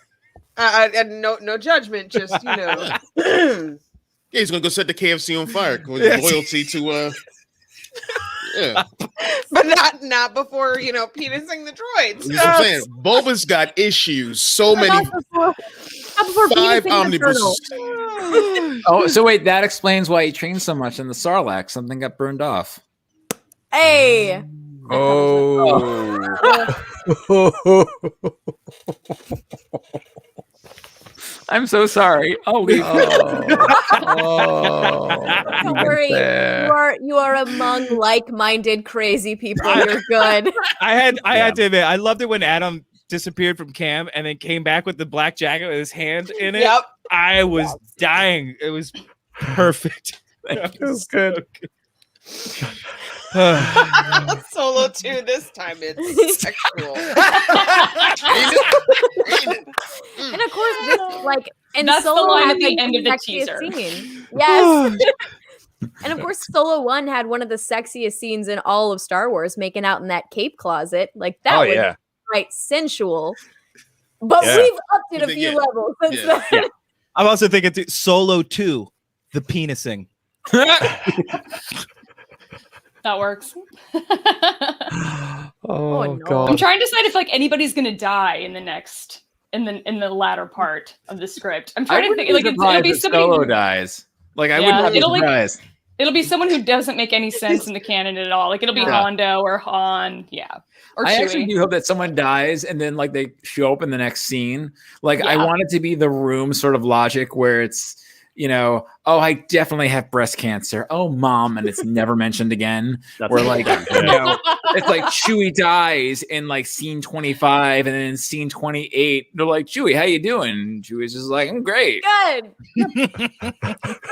No judgment, just, you know. Yeah, he's going to go set the KFC on fire with loyalty to... Yeah. But not before, you know, penising the droids. That's what I'm saying. Boba's got issues. So many. Not before 5 penising the omnibuses. turtle. Oh, so wait, that explains why he trained so much in the Sarlacc. Something got burned off. Hey. Oh. I'm so sorry. Oh. Don't worry. You are among like-minded crazy people. You're good. I had to admit, I loved it when Adam disappeared from Cam and then came back with the black jacket with his hand in it. Yep. I was dying. It was perfect. It was good. Solo 2, this time it's sexual. And of course, this like and That's the Solo line had, at the like, end of the sexiest teaser. Scene. Yes. And of course, Solo 1 had one of the sexiest scenes in all of Star Wars, making out in that cape closet. Like that was right sensual. But we've upped it a few levels since then. Yeah. I'm also thinking Solo 2, the penising. That works. Oh no. God. I'm trying to decide if like anybody's gonna die in the next in the latter part of the script. I'm trying to think like it'll be somebody Solo who, dies. Like I would not be surprised. It'll be someone who doesn't make any sense in the canon at all. Like it'll be Hondo or Han, or I Chewie. actually do hope that someone dies and then like they show up in the next scene. Like I want it to be the Room sort of logic where it's, you know, oh, I definitely have breast cancer. Oh, mom, and it's never mentioned again. Where like, you know, it's like Chewie dies in like scene 25, and then in scene 28, they're like, Chewie, how you doing? And Chewie's just like, I'm great. Good.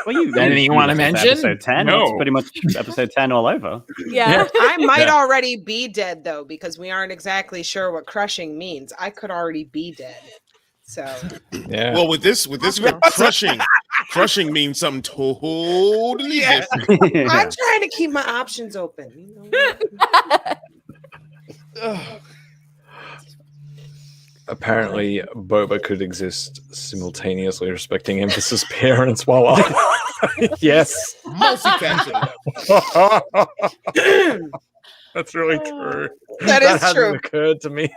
Well, Anything you want to mention? Episode 10. No. It's pretty much episode 10 all over. Yeah. I might already be dead though, because we aren't exactly sure what crushing means. I could already be dead. So yeah. Well, with this crushing means something totally different. I'm trying to keep my options open. You know? apparently Boba could exist simultaneously respecting Enfys' parents while yes. Multifaceted. That's really true. That is hasn't true. occurred to me.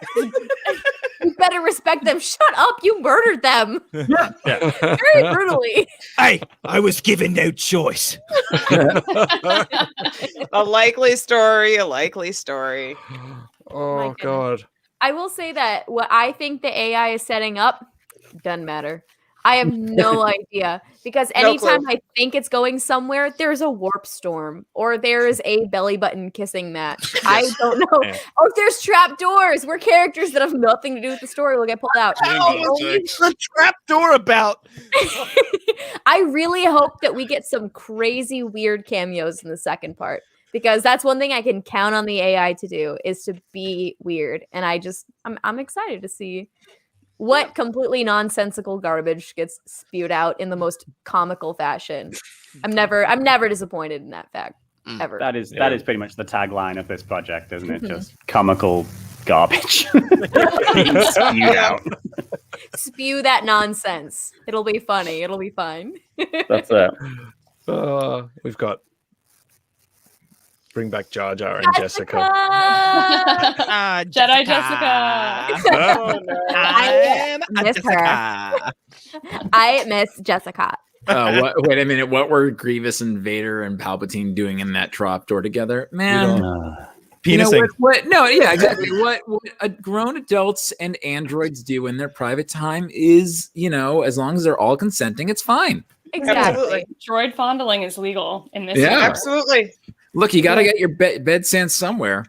You better respect them. Shut up! You murdered them Yeah. very brutally. Hey, I was given no choice. A likely story, a likely story. Oh goodness. God. I will say that what I think the AI is setting up doesn't matter. I have no idea because No anytime clue. I think it's going somewhere, there's a warp storm or there's a belly button kissing match. I don't know. Yeah. Or there's trap doors where characters that have nothing to do with the story will get pulled out. What's the trapdoor about? I really hope that we get some crazy weird cameos in the second part because that's one thing I can count on the AI to do is to be weird. And I'm excited to see what completely nonsensical garbage gets spewed out in the most comical fashion. I'm never disappointed in that fact ever. That is pretty much the tagline of this project, isn't it? Just comical garbage being spewed out. Spew that nonsense. It'll be funny. It'll be fine. That's it. We've got bring back Jar Jar and Jessica. Jedi Jessica. Oh, no. I miss her. I miss Jessica. Wait a minute. What were Grievous and Vader and Palpatine doing in that trapdoor together? Man. Penising. What? No, yeah, exactly. What grown adults and androids do in their private time is, as long as they're all consenting, it's fine. Exactly. Droid fondling is legal in this. Yeah. universe. Absolutely. Look, you got to get your bed sand somewhere.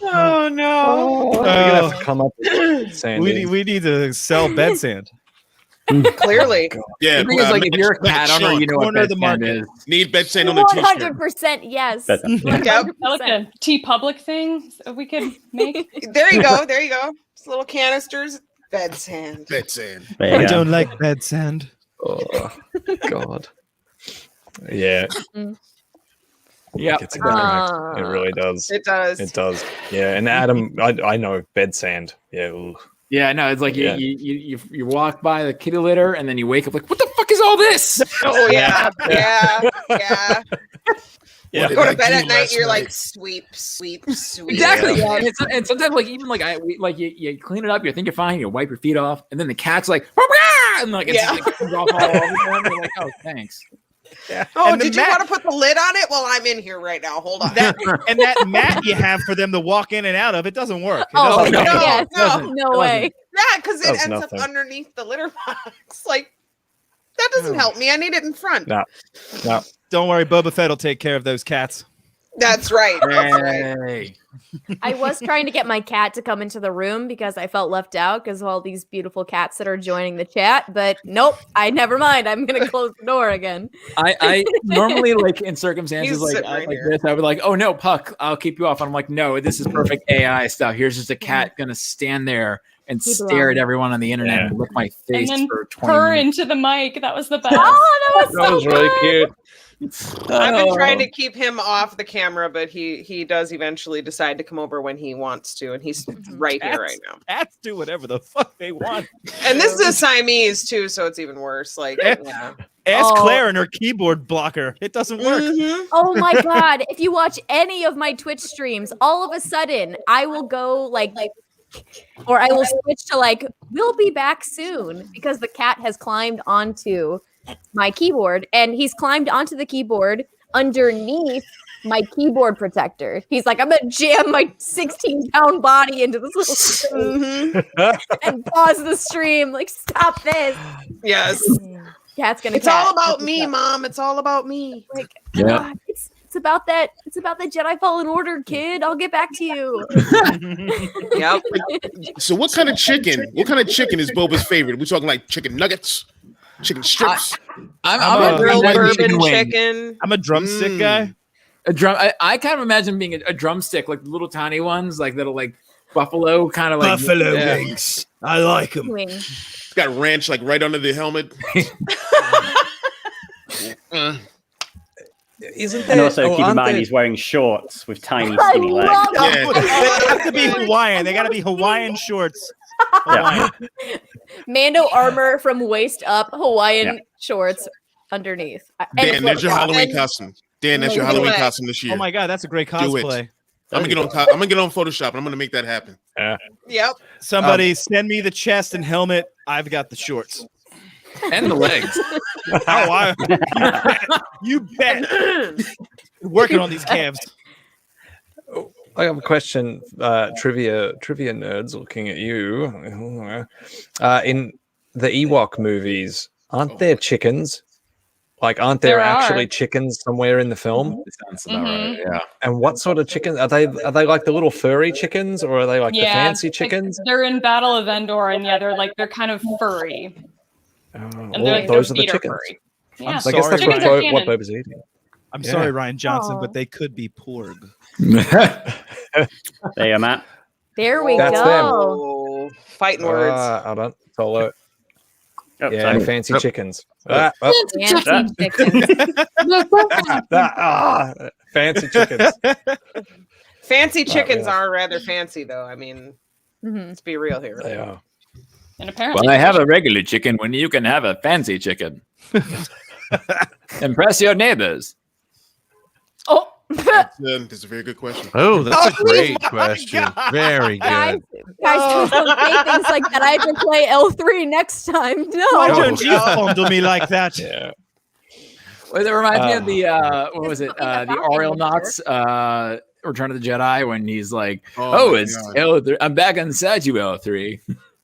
Oh no! We're gonna have to come up with Sandy. We need to sell bed sand. Clearly. Yeah, The thing is, like, if you're a cat owner, you know what corner of the bed sand market. is. need bed sand on the t-shirt. 100% yes. That's- 100%. Like a T Public thing we could make. There you go. There you go. Just little canisters. Bed sand. Bed sand. There you I go. don't like bed sand. Oh God. Yeah. Yeah. It's a good fact. It really does. It does. It does. Yeah. And Adam, I know bed sand. Yeah. Ooh. Yeah, no, it's like Yeah. you walk by the kitty litter and then you wake up like, what the fuck is all this? Oh yeah. Yeah. What did Go I to bed do at night. last You're night? like sweep. Exactly. Yeah. And sometimes like even like you clean it up, you think you're fine, you wipe your feet off, and then the cat's like, "Wah-wah!" and like it's Yeah. just, like comes off all over them. You're like, oh, thanks. Oh, And the did you mat- want to put the lid on it? Well, I'm in here right now. Hold on. And that mat you have for them to walk in and out of, it doesn't work. It Oh, doesn't no, work. yes. no. No way. Yeah, because it Does ends nothing. up underneath the litter box. Like that doesn't help me. I need it in front. No. No. Don't worry, Boba Fett will take care of those cats. That's right. That's right. Hey. I was trying to get my cat to come into the room because I felt left out because of all these beautiful cats that are joining the chat. But nope, never mind. I'm gonna close the door again. I normally like in circumstances He's like sitting right here. this, I would like, oh no, Puck, I'll keep you off. And I'm like, no, this is perfect AI stuff. Here's just a cat gonna stand there and Keep it stare at on. everyone on the internet Yeah. and lick my And face then for 20 purr minutes. into the mic. That was the best. Oh, that was That so was really good. cute. I've been trying Oh. to keep him off the camera, but he does eventually decide to come over when he wants to, and he's right here right now. Cats do whatever the fuck they want. And this is a Siamese too, so it's even worse. Like, Yeah. yeah. Ask Oh. Claire and her keyboard blocker. It doesn't work. Mhm. Oh my god! If you watch any of my Twitch streams, all of a sudden I will go like, or I will switch to like, we'll be back soon because the cat has climbed onto my keyboard and he's climbed onto the keyboard underneath my keyboard protector. He's like, I'm gonna jam my 16-pound body into this little screen and pause the stream. Like, stop this. Yes. Cat's gonna. It's all about me, Mom. It's all about me. Like, Yeah. God, it's about that. It's about the Jedi Fallen Order, kid. I'll get back to you. Yep. So what kind of chicken? What kind of chicken is Boba's favorite? We talking like chicken nuggets, chicken strips? I'm a a Grilled big bourbon chicken wing. chicken. I'm a drumstick Mm. guy. A drum. I kind of imagine being a drumstick, like the little tiny ones, like that'll like buffalo kind of like yeah. wings. I like them. Wing. It's got ranch like right under the helmet. Isn't there? And also keep in aren't mind there- he's wearing shorts with tiny I skinny legs. love Yeah. They have to be Hawaiian. They got to be Hawaiian shorts. Yeah. Mando armor from waist up, Hawaiian shorts underneath. Dan, there's your Halloween and- costume. Dan, that's your Look at Halloween that. costume this year. Oh my god, that's a great Do it. cosplay. I'm gonna get on Photoshop and I'm gonna make that happen. Yep. Somebody send me the chest and helmet. I've got the shorts. And the legs. You bet. Working on these calves. I have a question. Trivia nerds looking at you. In the Ewok movies, aren't there chickens? Like, aren't there There actually are. chickens somewhere in the film? Sounds about right. Yeah. And what sort of chickens are they? Are they like the little furry chickens, or are they like the fancy like, chickens? they're in Battle of Endor, and they're kind of furry. Oh, And well, those those are the feet are chickens. furry. Yeah. So I guess sorry, that's Chickens are what canon. Boba's eating. I'm Yeah. sorry, Ryan Johnson, Aw. but they could be porg. There you, Matt. There we That's go. them. Oh, fighting words. Hold on. Solo. Oh, Yeah, sorry. fancy Oh. chickens. Oh. Fancy chickens. Fancy chickens. Fancy chickens yeah. are rather fancy, though. I mean, Mhm. let's be real here. They are. And apparently, Well, I have a regular chicken when you can have a fancy chicken. Impress your neighbors. Oh, That's a very good question. Oh, that's a Oh great my question. God. Very guys, good. please don't say things like that. I have to play L3 next time. Why No. don't you fondle me like that? Yeah. Well, that reminds me of the what was it? Something The about Ariel him, Knots Return of the Jedi when he's like, Oh, "Oh, my it's God. L3. I'm back inside you, L3."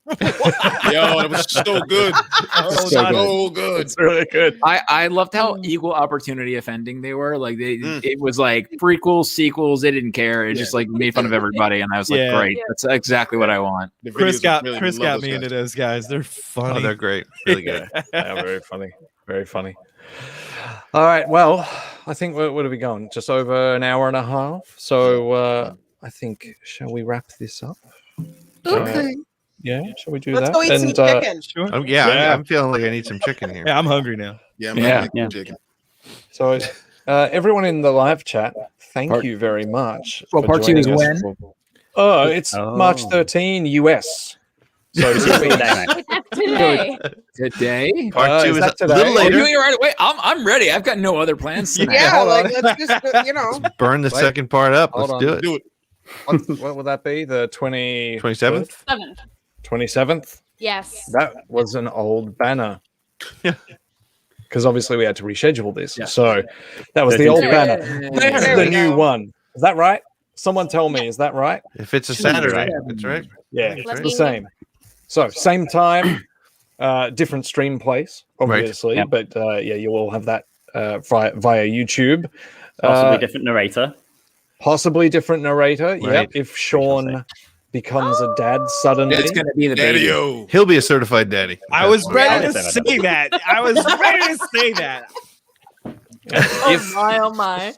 Yo, that was so good. Oh, So not- good. So good. It's really good. I loved how equal opportunity offending they were. Like Mm. it was like prequels, sequels. They didn't care. It Yeah. just like made fun of everybody, and I was like, Yeah. great. That's exactly what I want. The Chris videos got are brilliant. Chris Love got those me guys. into those guys. They're funny. Oh, they're great. Really good. Yeah, very funny. Very funny. All right. Well, I think what are we going? Just over an hour and a half. So I think, shall we wrap this up? Okay. Yeah. Shall we do Let's that? go eat some chicken. Sure. Yeah, Yeah. I'm feeling like I need some chicken here. Yeah, I'm hungry now. Yeah, I'm Yeah. like Yeah. chicken. So, everyone in the live chat, thank Part- you very much. Well, for part two is joining us. Oh, it's March 13, US. So Today, mate. That's today. Today? Part two is is that a today? little Oh, later. doing it right away. I'm ready. I've got no other plans tonight. Yeah, hold like on. let's just, you know. Burn the Wait. second part up. Hold Let's on. do it. Do it. what would that be? The 27th? 7th. 27th? Yes. That was an old banner. Because obviously we had to reschedule this. Yeah. So that was the old 13th. banner. That's There the we new go. one. Is that right? Someone tell me, is that right? If it's a Saturday, that's right. Yeah, That's it's right. the same. So same time, different stream place, Right. obviously, Yep. but yeah, you will have that via YouTube. Possibly Uh, different narrator. possibly different narrator. Yep. Right. If Sean becomes a dad suddenly. It's gonna be the baby. Daddy-o. He'll be a certified daddy. I was ready Yeah. to say that. I was ready to say that. if Oh my.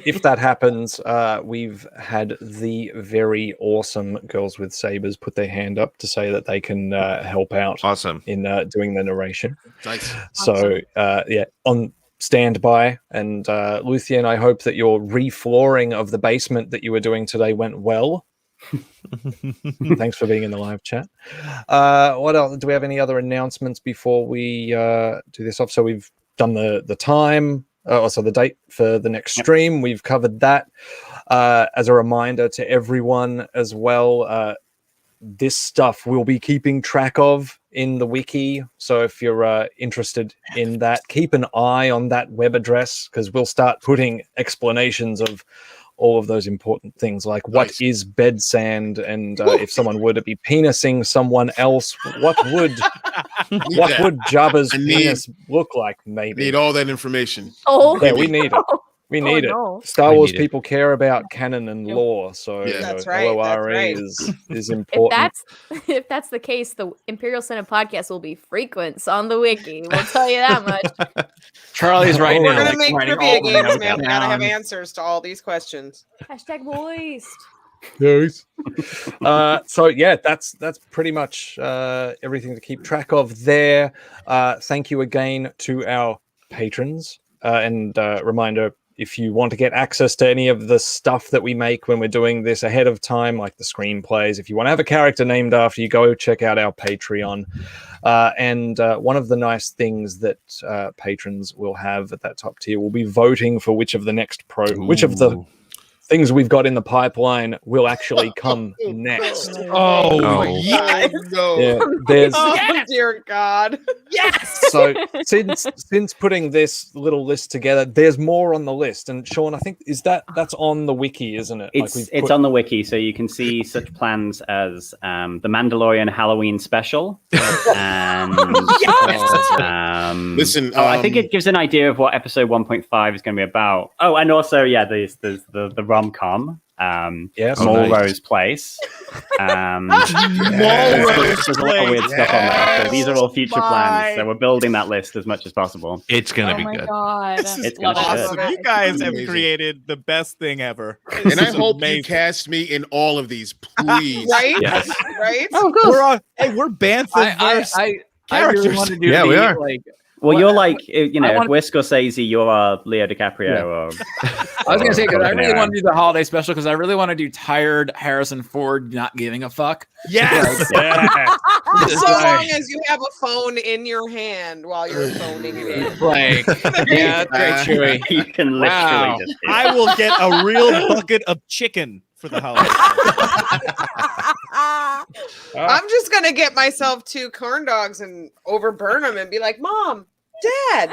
if that happens, we've had the very awesome Girls with Sabers put their hand up to say that they can help out Awesome. in doing the narration. Nice. So yeah, on standby. And Luthien, I hope that your reflooring of the basement that you were doing today went well. Thanks for being in the live chat. What else? Do we have any other announcements before we do this off? So we've done the time, also the date for the next stream. We've covered that. As a reminder to everyone as well, this stuff we'll be keeping track of in the wiki. So if you're interested in that, keep an eye on that web address, because we'll start putting explanations of all of those important things, like what is bed sand, and if someone were to be penising someone else, what would Jabba's penis look like? Maybe Need all that information. Oh, yeah, we need it. We need no. it. Star We Wars need it. people care about canon and lore, so Yeah. you know, That's right, LORE that's right. is If important. if that's the case, the Imperial Senate podcast will be frequent on the wiki. We'll tell you that much. Charlie's right We're now. gonna like, make writing trivia all the games, notes man. We gotta have down. answers to all these questions. Hashtag moist. Yes. So yeah, that's pretty much everything to keep track of there. Thank you again to our patrons, and reminder, if you want to get access to any of the stuff that we make when we're doing this ahead of time, like the screenplays, if you want to have a character named after you, go check out our Patreon. And one of the nice things that patrons will have at that top tier will be voting for which of the things we've got in the pipeline will actually come next. Yeah, no. Yeah, there's Dear God. Yes. so since putting this little list together, there's more on the list. And Sean, I think that's on the wiki, isn't it? It's on the wiki, so you can see such plans as the Mandalorian Halloween special. And Listen, I think it gives an idea of what episode 1.5 is going to be about. Oh, and also, there's the rom-com. Yes, Mulrose Place. There's a lot of weird stuff on there. So these are all future plans. So we're building that list as much as possible. It's gonna be good. God. This is It's gonna be awesome. good. You guys have Amazing. created the best thing ever. And I This is hope amazing. you cast me in all of these, please. Right? Yes. Right? We're Banthaverse I characters. really want to do Yeah, we are. like. Well, Well, you're like, if want- we're Scorsese, you're Leo DiCaprio. Or, I was gonna say because I really Niro. want to do the holiday special because I really want to do tired Harrison Ford not giving a fuck. Yes. So long as you have a phone in your hand while you're phoning it in. Like, yeah, that's great, Chewie. You can literally Wow. just. I will get a real bucket of chicken for the holiday. I'm just gonna get myself 2 corn dogs and overburn them and be like, Mom, Dad.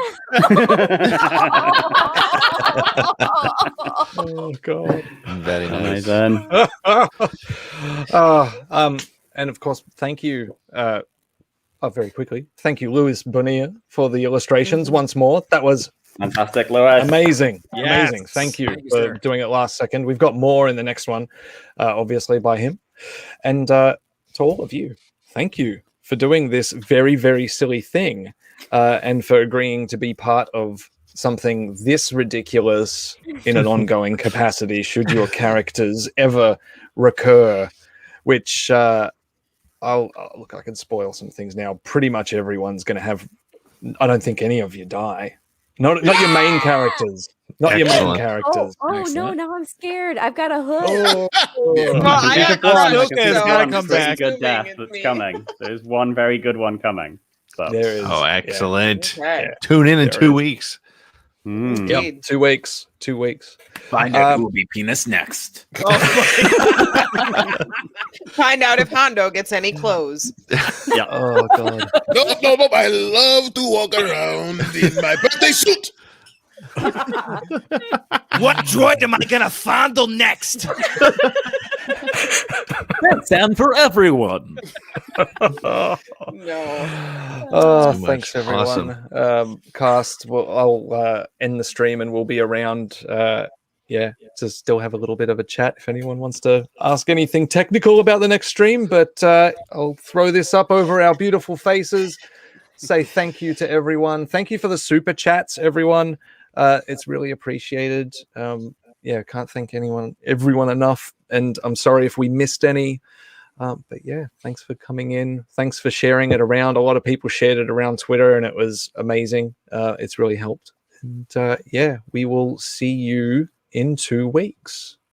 Oh God. Very nice. Amazing. And of course, thank you. Very quickly, thank you, Luis Bonilla, for the illustrations once more. That was Fantastic, Lewis. amazing. Yes. Amazing. Thank you Thank you, for sir. doing it last second. We've got more in the next one, obviously by him. And to all of you, thank you for doing this very, very silly thing, and for agreeing to be part of something this ridiculous in an ongoing capacity should your characters ever recur, which I'll look, I can spoil some things now. Pretty much everyone's going to have, I don't think any of you die. Not your main characters. Not your main Excellent. characters. Oh no, Excellent. now I'm scared. I've got a hood. Oh. Well, I There's got one, Ahsoka has so gotta I'm come just back. Good assuming death it's that's me. coming. There's one very good one coming. So. There is. Oh, excellent. Okay. Tune in There 2 is. weeks. Mm. Yeah. Indeed. 2 weeks. 2 weeks. Find out who will be penis next. Find out if Hondo gets any clothes. Oh God. No, I love to walk around in my birthday suit. What droid am I gonna fondle next? That's and for everyone. No. Oh, So much. thanks everyone. Cast. I'll end the stream and we'll be around. To still have a little bit of a chat if anyone wants to ask anything technical about the next stream. But I'll throw this up over our beautiful faces. Say thank you to everyone. Thank you for the super chats, everyone. It's really appreciated. Can't thank everyone enough. And I'm sorry if we missed any. But yeah, thanks for coming in. Thanks for sharing it around. A lot of people shared it around Twitter and it was amazing. It's really helped. And we will see you in 2 weeks.